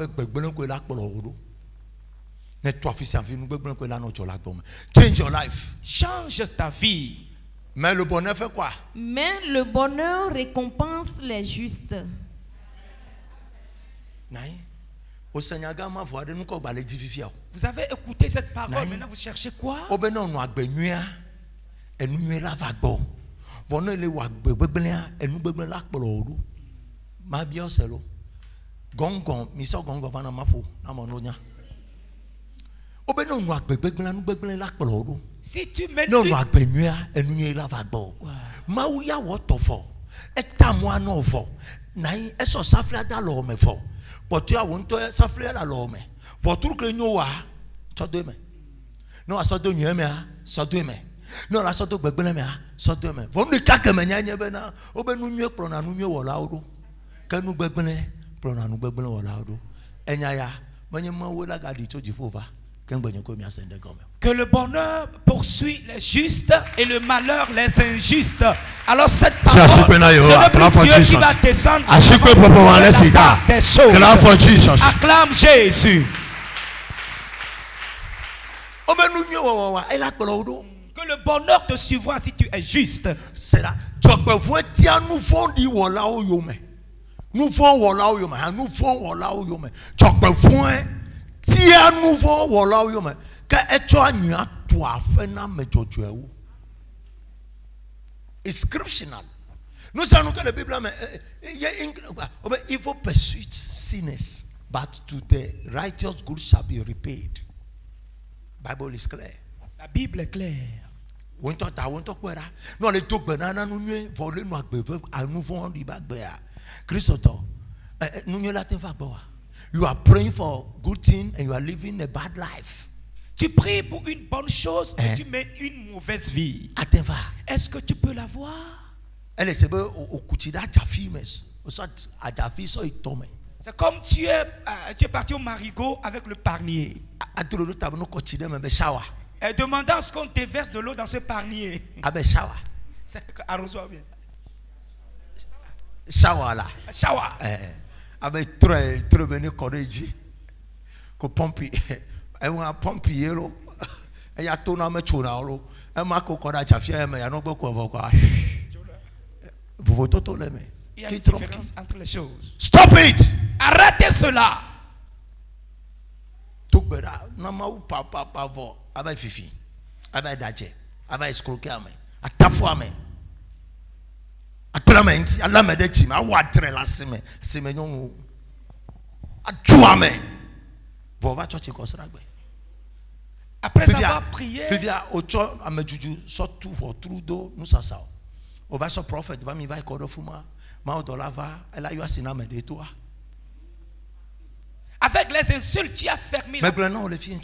change your life. Change ta vie. Mais le bonheur fait quoi? Mais le bonheur récompense les justes. Vous avez écouté cette parole, maintenant vous cherchez quoi? Si tu mets non, la sorte de bébé, sorte de main. Vous ne cachez pas, n'y'a obe nous mieux prendre nous mieux voilà odo. Quand nous bébé, prendre nous bébé voilà odo. Enyaya, banyama wela gadi to jifova. Que le bonheur poursuit les justes et le malheur les injustes. Alors cette parole, c'est le Dieu qui va descendre des choses. Acclame Jésus. Que le bonheur te suivra si tu es juste. C'est là. Nous font di wala oyome. Nous font wala oyome. Nous font wala oyome. Tia nouveau wala oyome. Que eto anya toi fena mejojo ewu. It's scriptural. Nous savons que la Bible evil pursuit sinners, but to the righteous good shall be repaid. Bible is clear. La Bible est claire. Non, les tout banana nous ne voler nous agbever à nous vont du bagbea. Christo, nous la tin fa boa. You are praying for good thing and you are living a bad life. Tu pries pour une bonne chose et tu mènes une mauvaise vie. Est-ce que tu peux la voir? Elle est au kutida jafi mes. À jafi so itome. C'est comme tu es parti au marigot avec le parnier. Et demandant ce qu'on déverse de l'eau dans ce parnier. C'est arrosoir bien. Shower là. Shower. Avec très très béni corrigi. ko pompi e wa pompi yelo e ya to na me chona lo e ma ko ko da chafia me ya no gbo ko vo kwa vous toto le me. Il y a une différence entre les choses. Stop it. Arrêtez cela. Tout beda na ma ou papa vo ava fifi ava daje ava escroquer ame atafo ame atlamenti ala me de chima wa tre la seme seme nyon atu ame vo va church ko sragbe. Après avoir prié, vivia ocho amejuju so tu for trudo nusasa o va so prophet va mi va ko do fuma ma o dollar va ela yo asina me de toi. Avec les insultes, tu as fermé la... Mais maintenant, les filles,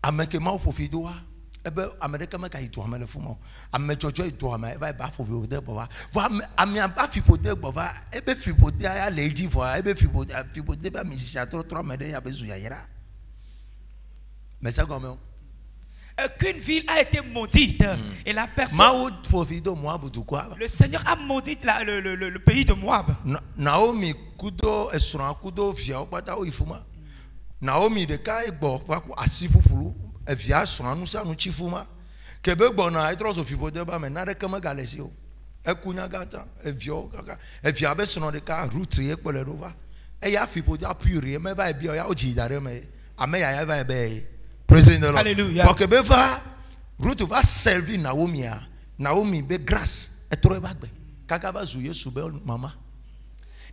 avec ma profidoa, ebe America me kai to le fumo. Ame jojo to ame va ba fo de bova. Va ame ba fipo de bova, ebe fipo de ya lady for, ebe fipo de ba musicien trop me de ya bezu ya yera. Mais ça comme qu'une ville a été maudite et la personne. Le Seigneur a maudit le pays de Moab. Naomi kudo esran kudo via okpata o ifuma. Naomi de kai gbo kwa asifu fulu e via sran nu sa nu chifuma. Kebe gbo na itros ofifo de ba me na de kama galesi o. E kunya gata e vio kaka e via be sran de ka route ye pele rova. E ya fipo ja pure me ba e bia ya o ji dare me. Ame ya va e be. Praise the Lord. Alléluia. Parce que Beva, Ruth va servir Naomi. Naomi be grâce. Et trop bagbe. Kakaba zouye soube maman.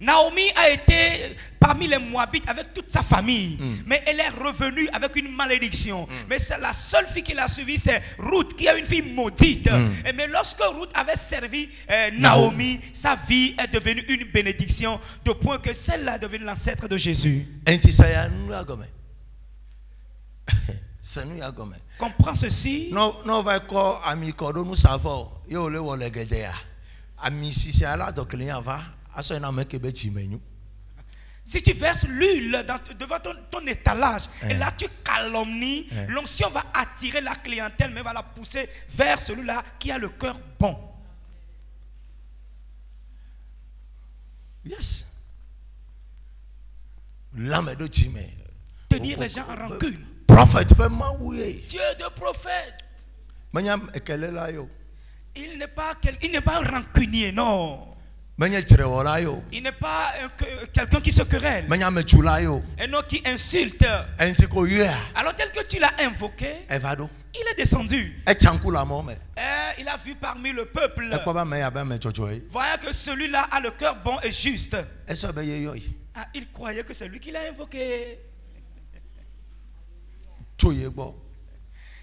Naomi a été parmi les Moabites avec toute sa famille. Mais elle est revenue avec une malédiction. Mais c'est la seule fille qui l'a suivie, c'est Ruth, qui est une fille maudite. Et mais lorsque Ruth avait servi Naomi, sa vie est devenue une bénédiction, de point que celle-là est devenue l'ancêtre de Jésus. Comprends ceci. Non, va quoi ami kodo nous savons. Yo le wole gedea. Ami si c'est là donc client va. Aso na me kebe chimenu. Si tu verses l'huile devant ton étalage et là tu calomnies, l'onction va attirer la clientèle mais va la pousser vers celui-là qui a le cœur bon. Yes. L'âme de Chime. Tenir les gens en rancune. Prophète, Dieu de prophète. Il n'est pas un rancunier, non. Il n'est pas quelqu'un qui se querelle. Et non qui insulte. Alors tel que tu l'as invoqué, il est descendu. Il a vu parmi le peuple. Voyant que celui-là a le cœur bon et juste. Il croyait que c'est lui qui l'a invoqué.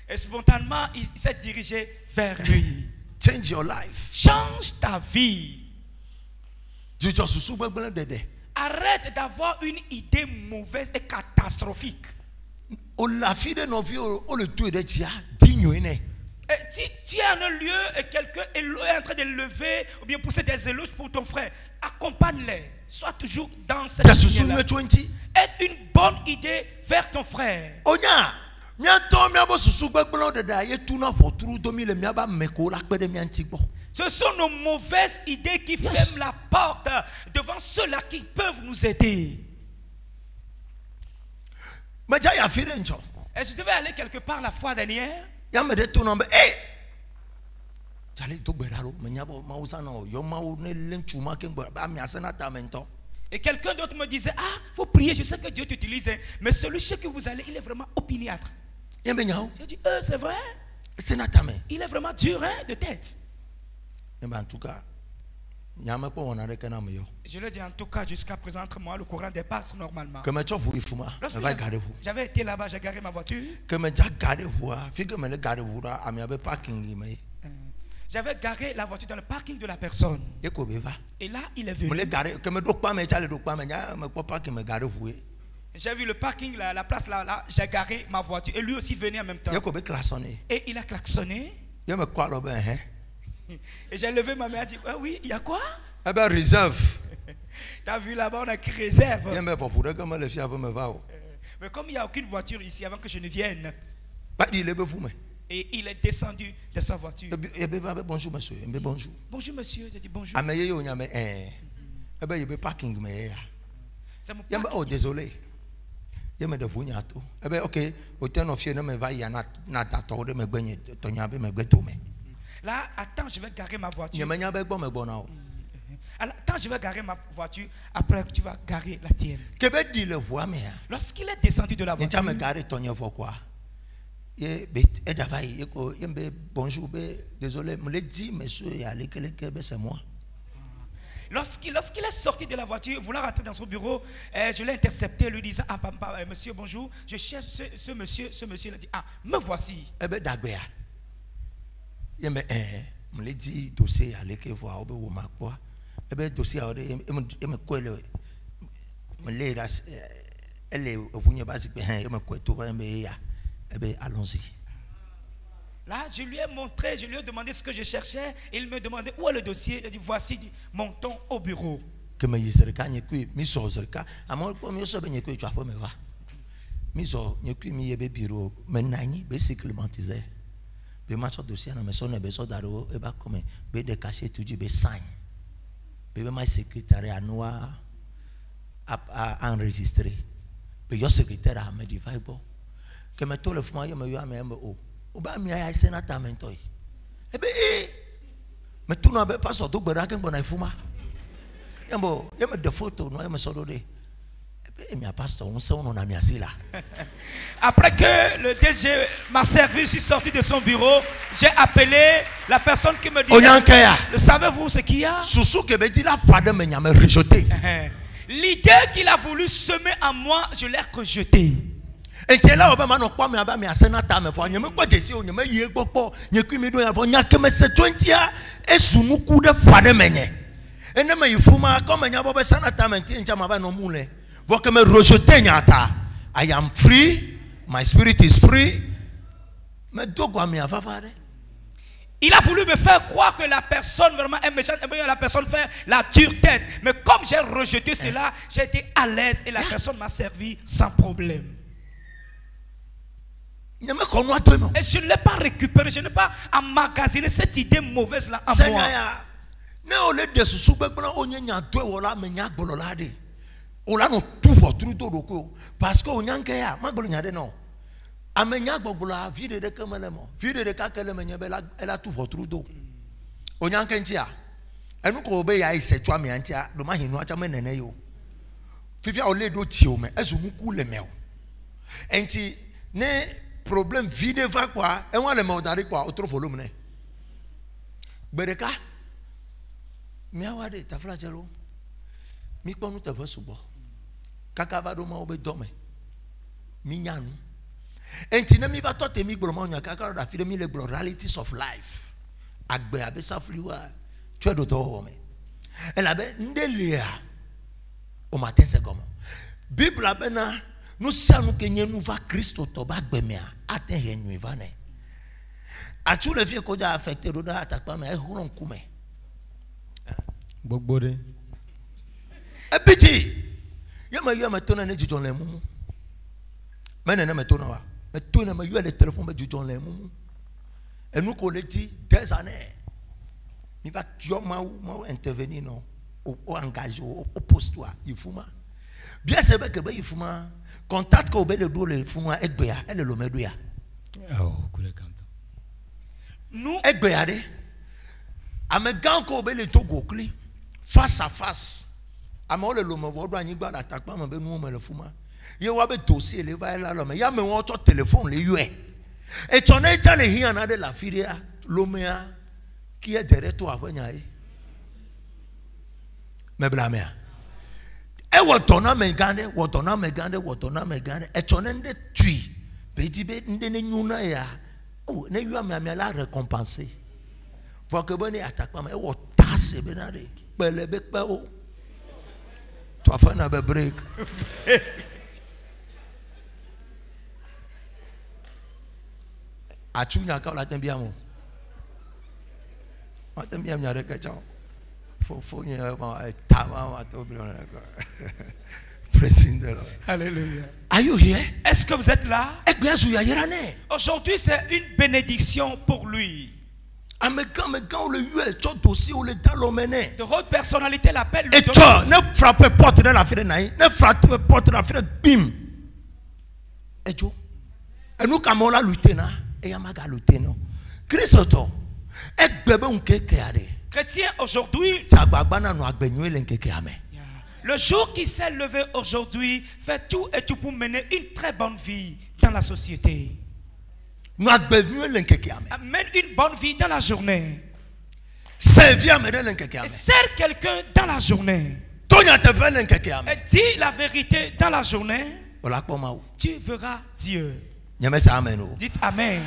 Et spontanément, il s'est dirigé vers lui. Change your life. Change ta vie. Arrête d'avoir une idée mauvaise et catastrophique. Tu es en un lieu et quelqu'un est en train de lever ou bien pousser des éloges pour ton frère. Accompagne-les. Sois toujours dans cette ligne-là. Aie une bonne idée vers ton frère. Ce sont nos mauvaises idées qui ferment la porte devant ceux-là qui peuvent nous aider. Et je devais aller quelque part la fois dernière. Et quelqu'un d'autre me disait, ah, il faut prier, je sais que Dieu t'utilise, mais celui chez qui vous allez, il est vraiment opiniâtre. J'ai dit, c'est vrai. Il est vraiment dur de tête. En tout cas, je le dis en tout cas, jusqu'à présent, entre moi, le courant dépasse normalement. Lorsque j'avais été là-bas, j'ai garé ma voiture. J'avais garé la voiture dans le parking de la personne. Et là, il est venu. J'ai vu le parking, la place là, j'ai garé ma voiture. Et lui aussi venait en même temps. Et il a klaxonné. Et j'ai levé ma main et dit, ah oui, il y a quoi? Réserve. Tu as vu là-bas, on a écrit réserve. Mais comme il n'y a aucune voiture ici avant que je ne vienne. Et il est descendu de sa voiture. Bonjour monsieur. Bonjour. Bonjour monsieur. J'ai dit bonjour. C'est mon parking. Oh désolé. ye me de vunya to ebe okay hotel of ne me va ya na tato de me gbenye tonya be me gbeto me. Là, attends, je vais garer ma voiture. Ye me nya be gbo me gbo na o. Alors, attends, je vais garer ma voiture. Après, tu vas garer la tienne. Que be di le voix me ya. Lorsqu'il est descendu de la voiture, Ni me garer tonya fo quoi. Ye be e java ye ko ye be bonjour be désolé me le dit monsieur ya le que be c'est moi. Lorsqu'il est sorti de la voiture, voulant rentrer dans son bureau, je l'ai intercepté, lui disant, ah papa, monsieur, bonjour, je cherche ce monsieur, il a dit, ah, me voici. Eh ben d'agbea. Il me l'a dit dossier à l'équipe voir au ou ma quoi. Eh ben dossier à me quoi le me l'a elle est venu basique il me quoi tout va me ya. Eh ben allons-y. Là, je lui ai montré, je lui ai demandé ce que je cherchais. Il me demandait où est le dossier. Il a dit, voici, montons au bureau. Que me yisreka nyekui mi so zreka amo ko mi so be nyekui tu apo me va. Mi so nyekui mi yebe bureau me nani be sécuritiser. Be ma so dossier na me so ne be so daro e ba comme be de cacher tout be sign. Be ma secrétaire noa a enregistrer. Be yo secrétaire a me divai bo. Que me to le fuma yo me yo me o. Oba mi ay sénateur mentoy. E be me tu no be pastor to gbera ken bona ifuma. Yambo yame de photo no yame sodo de. E be mi pastor on se on na mi asila. Après que le DG m'a servi, je suis sorti de son bureau, j'ai appelé la personne qui me dit, savez-vous ce qu'il y a? Sousou que be di la fade me nyame rejeté. L'idée qu'il a voulu semer en moi, je l'ai rejetée. Et tu es là, on va nous croire, mais on va sénateur, mais il y a quoi de si on y a eu beaucoup, il y a qui me doit avoir, il y a que me se tointia et sous nous coup de fade mené. Et ne me fuma comme il y a pas sénateur, mais il y a ma no moule. Vous que me rejeter nyata. I am free, my spirit is free. Mais d'où quoi me avoir fait? Il a voulu me faire croire que la personne vraiment est méchante, et la personne fait la dure tête. Mais comme j'ai rejeté cela, j'ai été à l'aise et la personne m'a servi sans problème. Et je ne l'ai pas récupéré, je n'ai pas emmagasiné cette idée mauvaise là en moi. Parce que on y a non. Amenya gbogbola vide de kemelemo vide de kakele menyebela ela tout votre dos onyanka ntia enu ko be ya ise twa me antia do ma hinu acha menene yo fifia ole do ti o me ezumu ku le me o enti ne problème vide va quoi enwa le me odari quoi otro volume ne gbereka mi awade tafla jelo mi ponu te vosubo kakava do ma obe dome mi nyanu. And Tinemi va tot emi glomanya kaka da fide mi le realities of life. Agbe abe safliwa tu do to me. Elle abe ndelia o matese comme. Bible abena nous sianu kenye nous va Christ to bagbe me ate henyu ivane. A tu le vie ko ja affecté do da attaque pas me e huron kume. Bogbode. E biti. Yama tona ne jijon le mumu. Menene me tona wa. Mais tout le monde a le téléphone du John Lemou. Et nous collectons des années. Il va intervenir non, au engagé, au poste. Il faut ma. Bien c'est vrai que il faut ma. Contact qu'on le dos le fou ma ekbeya, elle le medoya. Oh, coulé quand. Nous ekbeya de. Amegan qu'on le togo cli face à face. Amo le lomo vodo ni gba attaque pas me nous me le fou ma. You have a dossier, le va là, mais il y a mon téléphone, les UE. Et tu en es allé hier à la filia, l'homéa, qui est derrière toi, mais blâmer. Et Watona Megande, et tu en es tué. Petit bé, n'en ya. Oh, ne you a mis la récompenser. Voir que bon attaque pas, mais oh, tasse, benade, belle bec pas haut. Tu as fait un break. Achunya ka la tembia mo. Ma tembia nya re ka chao. Fo nya ma tama ma to blo na ka. Praise the Lord. Alléluia. Are you here? Est-ce que vous êtes là? Aujourd'hui c'est une bénédiction pour lui. De haute personnalité l'appelle. Et toi, ne frappez porte de la fille de naï, ne frappez porte de la fille de bim. ejo enu kamo la lutter na e ya maga lutter no Christ to egbebe unkeke ade Chrétien, aujourd'hui, le jour qui s'est levé aujourd'hui fait tout et tout pour mener une très bonne vie dans la société. Mène une bonne vie dans la journée. Et sers quelqu'un dans la journée. Et dis la vérité dans la journée. Tu verras Dieu. Dites Amen.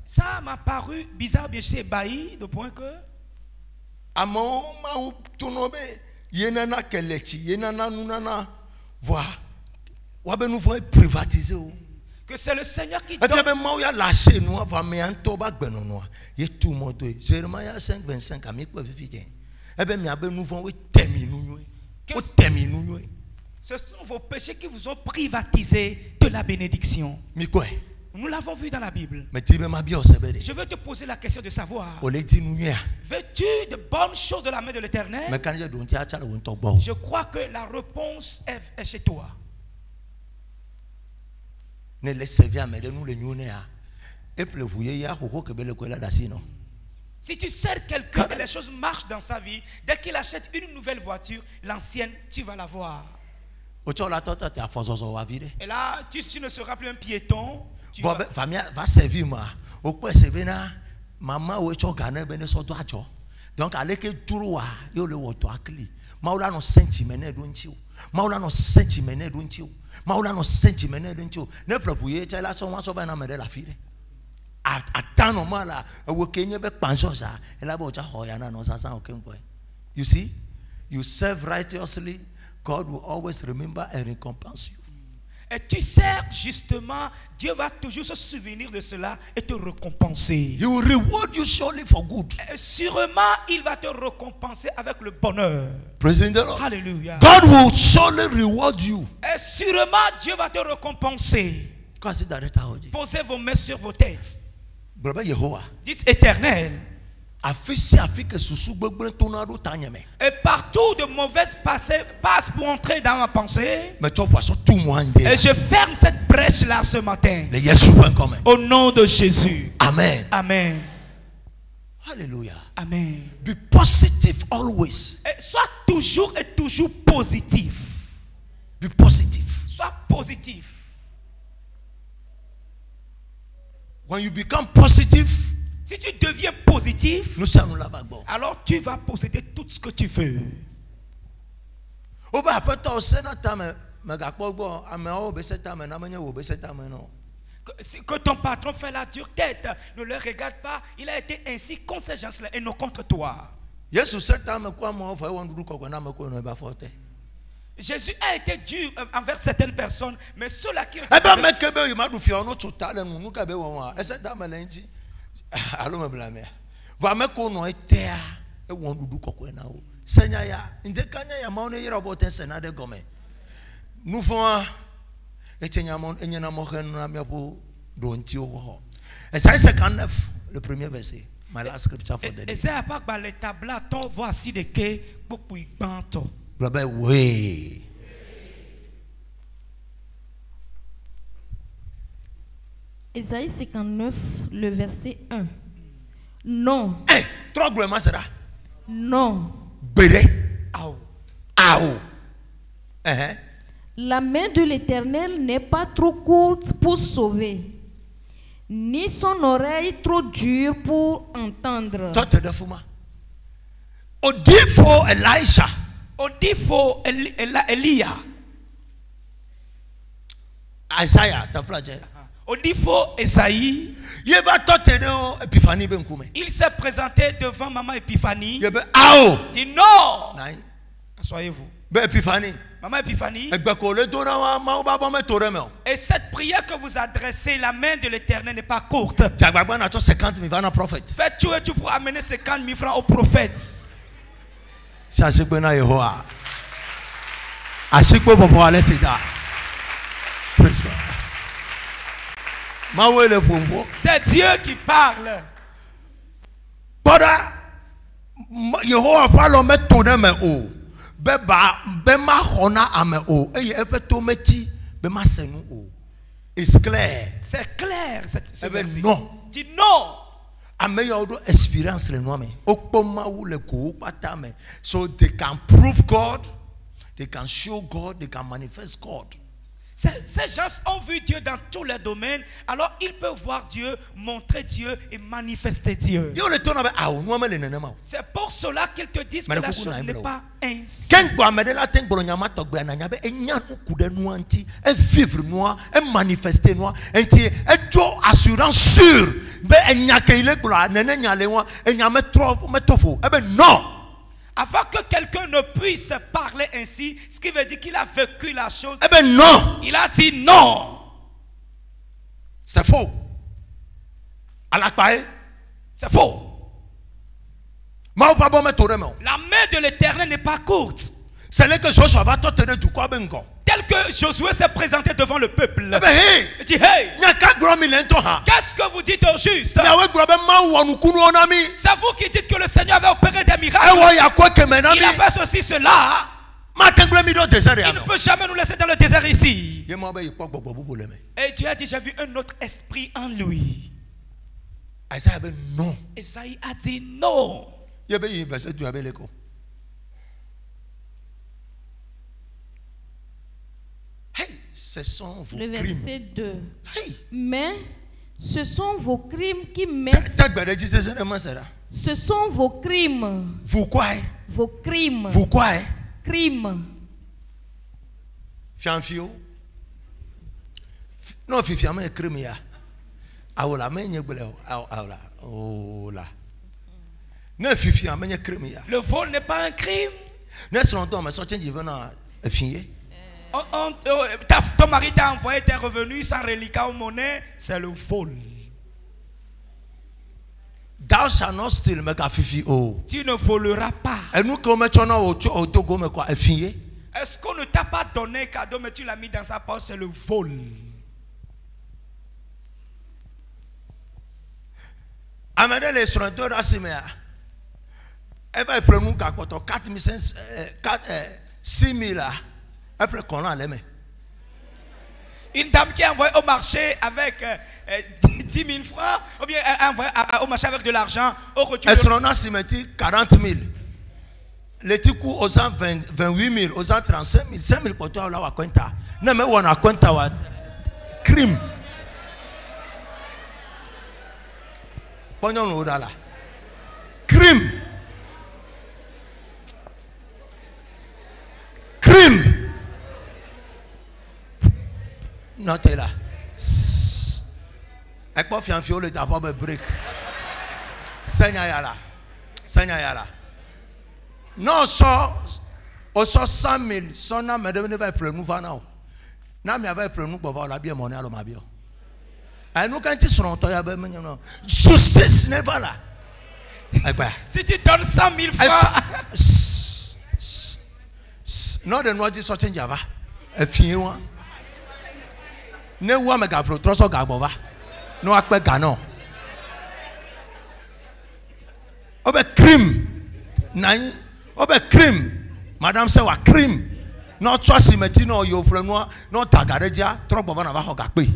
Ça m'a paru bizarre, bien chez Bailly, de point que que c'est le Seigneur qui donne. Ce sont vos péchés qui vous ont privatisé de la bénédiction. Nous l'avons vu dans la Bible. Je veux te poser la question de savoir: veux-tu de bonnes choses de la main de l'Éternel? Je crois que la réponse est chez toi. Si tu sers quelqu'un et les choses marchent dans sa vie, dès qu'il achète une nouvelle voiture, l'ancienne, tu vas la voir. Et là, tu ne seras plus un piéton. Va servir moi. Au quoi servir na maman ou echo gane bene so do ajo. Donc aleke turuwa yo le woto akli. Maula no sentimene do nchiu. Maula no sentimene do nchiu. Maula no sentimene do nchiu. Ne propuye cha so wan so ba na me de la fire. Atano mala wo kenye be panso sa. Ela bo cha hoya na no sasa o kenko. You see? You serve righteously, God will always remember and recompense you. Et tu sers justement, Dieu va toujours se souvenir de cela et te récompenser. He will reward you surely for good. Et sûrement, il va te récompenser avec le bonheur. Praise the Lord. Alléluia. God will surely reward you. Et sûrement, Dieu va te récompenser. Posez vos mains sur vos têtes. Dites Éternel. Et partout de mauvaises passent pour entrer dans ma pensée. Et je ferme cette brèche là ce matin. Au nom de Jésus. Amen. Amen. Alléluia. Amen. Be positive always. Et sois toujours et toujours positif. Be positive. Sois positif. When you become positive, si tu deviens positif, alors tu vas posséder tout ce que tu veux. Que ton patron fait la dure tête, ne le regarde pas. Il a été ainsi contre ces gens-là et non contre toi. Jésus a été dur envers certaines personnes, mais ceux-là qui ont allô me blâmer. Va me kono etea e won dudu kokwe na o. Senya ya inde kanya ya ma ono yira boten sena de gome. Nous font etenya mon enyana mo hen na me po donti o ho. Esaïe 59 le premier verset. My last scripture for the day. Esaïe pas ba le tablaton voici de que beaucoup igbanto. Blabé oui. Esaïe 59, le verset 1. Non. Eh, trop gloire sera. Non. Bédé. Aou. Aou. La main de l'Éternel n'est pas trop courte pour sauver, ni son oreille trop dure pour entendre. Odifo Elisha. Odifo Elia. Isaiah, ta frère. Odifo Esaïe. Il s'est présenté devant maman Épiphanie. Dit non. Asseyez-vous. Maman Épiphanie. Et cette prière que vous adressez, la main de l'Éternel n'est pas courte. Faites tout et tout pour amener 50 000 francs au prophète. Praise God. C'est Dieu qui parle. Yehowa fa lo me to ne me o. Be ma khona ame o. Eye efe to me chi be ma senu o. It's clear. C'est clair ce verset. Non. Dis non. Ame yo do experience le no me. Okpoma wu le ko pata me. So they can prove God, they can show God, they can manifest God. Ces gens ont vu Dieu dans tous les domaines, alors ils peuvent voir Dieu, montrer Dieu et manifester Dieu. C'est pour cela qu'ils te disent que la chose n'est pas ainsi. Non. Avant que quelqu'un ne puisse parler ainsi, ce qui veut dire qu'il a vécu la chose. Eh bien non. Il a dit non. C'est faux. C'est faux. La main de l'Éternel n'est pas courte. Tel que Josué s'est présenté devant le peuple. Il dit, hey, qu'est-ce que vous dites au juste? C'est vous qui dites que le Seigneur avait opéré des miracles. Il a fait ceci, cela. Il ne peut jamais nous laisser dans le désert ici. Et Dieu a dit, j'ai vu un autre esprit en lui. Esaïe a dit non. Ce sont vos le crimes. verset 2. Hey. Mais ce sont vos crimes qui mettent. Ce sont vos crimes. Vous quoi? Vos crimes. Vous quoi? Crimes. Fianfio. Non, fifiam est crime ya. Aola, mais n'y aola. Oh là. Non, fifiam est crime ya. Le vol n'est pas un crime. N'est-ce pas mais sorti du venant finir. Ton mari t'a envoyé tes revenus sans reliquat ou monnaie, c'est le vol. Thou shalt not steal, make a fifi oh. Tu ne voleras pas. Est-ce qu'on ne t'a pas donné cadeau, mais tu l'as mis dans sa poche, c'est le vol. Amène les surintendants d'Assimea. Elle va prendre nous 4 6 000 après qu'on a les mains. Une dame qui est envoyée au marché avec 10 000 francs, ou bien envoyée au marché avec de l'argent, au retour. Elle sera dans 40 000. Les petits coups aux 28 000, aux 35 000, 5 000 pour toi, là, à Quenta. Non, mais on a Quenta, crime. Pognon là. Crime. Crime. Notez là. Avec moi, fianfio, le d'abord me brique. Seigneur Yala. Non, on sort 100 000. Son âme me devait être prêt. Nous venons. N'a pas avait prêt. Nous pouvons la bien monnaie à l'homme. Et nous, quand ils seront en justice n'est pas là. Si tu donnes 100 000 francs. Non, de nous dire sortir Java. Et finir. Ne voit me gaplo, trop so gabova. No akpe ganon. Obe crime. Nine. Obe crime. Madame se wa crime. No trust imeti no yo frenwa. No tagareja. Trop baba na va ho gakpe.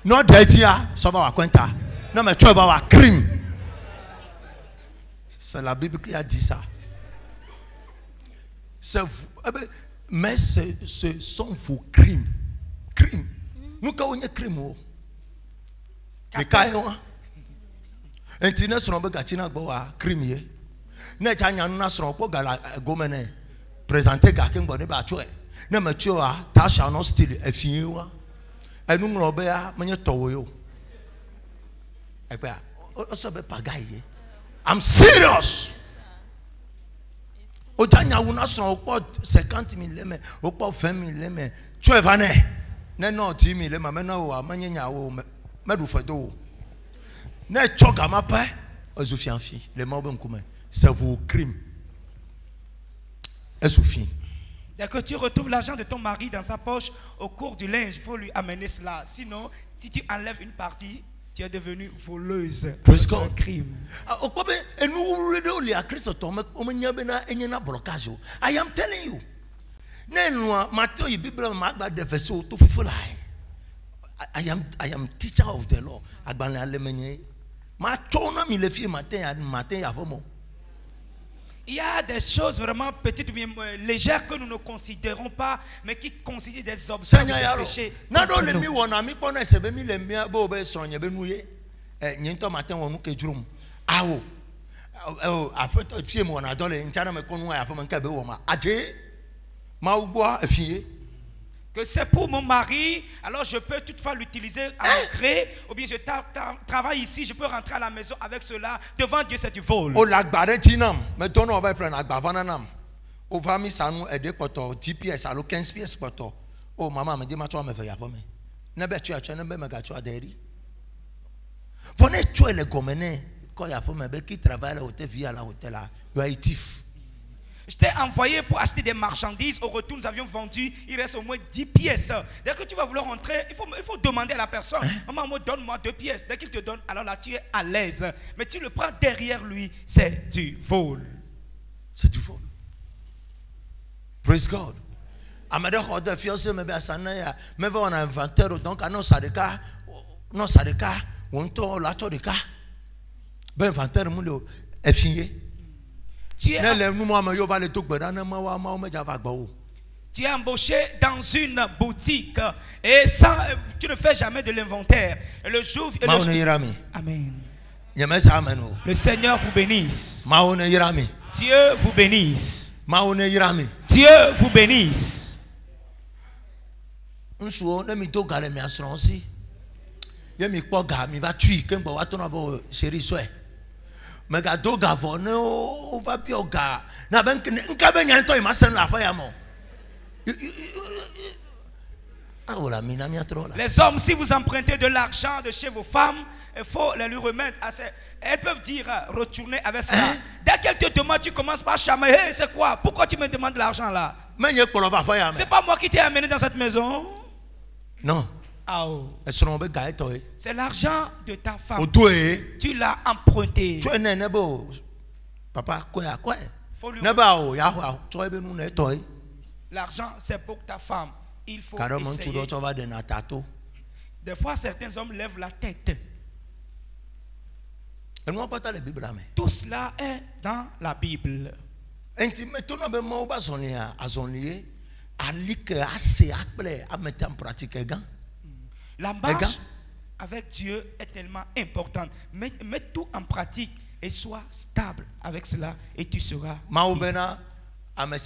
No detia. So va wa kwenta. No me tro va wa crime. C'est la Bible qui a dit ça. Mais ce sont vos crimes. Crimes. Nous avons un crime. Les cas, Internet sur le gâchina boa crime. N'etanya nous sur le gala gomene présenter quelqu'un bonne batue. Ne me tue à tâche à nos style et fini. Et nous l'obéa, mais toyo. Et bien, on se fait pas gailler. I'm serious. Ojanya wuna son au 50 000 leme, au 20 000 leme. Tu es vané. Non, 10 000 leme. Maintenant, ou à manienya ou medu fedo. Ne choka ma pa. Ozufianfi. Les mots benkume. C'est vos crimes. Ezoufi. Dès que tu retrouves l'argent de ton mari dans sa poche au cours du linge, il faut lui amener cela. Sinon, si tu enlèves une partie, Tu es devenue voleuse. Praise C'est un God. crime. I am telling you. I am teacher of the law. Il y a des choses vraiment petites ou bien légères que nous ne considérons pas, mais qui constituent des obstacles de péché. contre nous. Que c'est pour mon mari, alors je peux toutefois l'utiliser à mon gré, ou bien je travaille ici, je peux rentrer à la maison avec cela. Devant Dieu, c'est du vol. O lagbare tinam, me tono over friend agbavana nam. O vami sanu ede poto TPS alo 15 PS poto. O mama me di ma to me fe ya po me. Na be tu acho na be me ga tu aderi. Vone tu ele gomene ko ya po me be qui travaille au TV à la hôtel là. You are a thief. Je t'ai envoyé pour acheter des marchandises. Au retour, nous avions vendu. Il reste au moins 10 pièces. Dès que tu vas vouloir rentrer, il faut demander à la personne. Maman, donne-moi 2 pièces. Dès qu'il te donne, alors là, tu es à l'aise. Mais tu le prends derrière lui, c'est du vol. C'est du vol. Praise God. Amade khode fiose me be asana ya. Me va on inventaire donc anon sadeka. Non sadeka. Wonto la to de ka. Ben inventaire mu le effié. Tu es embauché dans une boutique et sans, tu ne fais jamais de l'inventaire. Et le jour, Amen. Le Seigneur vous bénisse. Dieu vous bénisse. Dieu vous bénisse. Les hommes, si vous empruntez de l'argent de chez vos femmes, il faut les lui remettre. Elles peuvent dire retourner avec cela. Dès qu'elles te demandent, tu commences par chamailler. Hey, c'est quoi? Pourquoi tu me demandes de l'argent là? C'est pas moi qui t'ai amené dans cette maison. Non. Oh. C'est l'argent de ta femme. Tu l'as emprunté. Papa, faut lui l'argent, c'est pour ta femme. Il faut essayer. Des fois, certains hommes lèvent la tête. Tout cela est dans la Bible. La marche avec Dieu est tellement importante. Mets tout en pratique et sois stable avec cela et tu seras. Amen.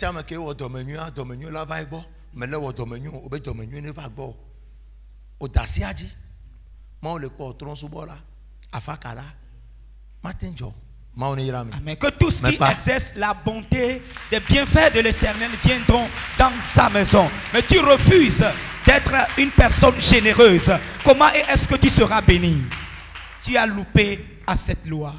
Que tous qui exercent la bonté des bienfaits de l'Éternel viendront dans sa maison. Mais tu refuses d'être une personne généreuse. Comment est-ce que tu seras béni? Tu as loupé à cette loi.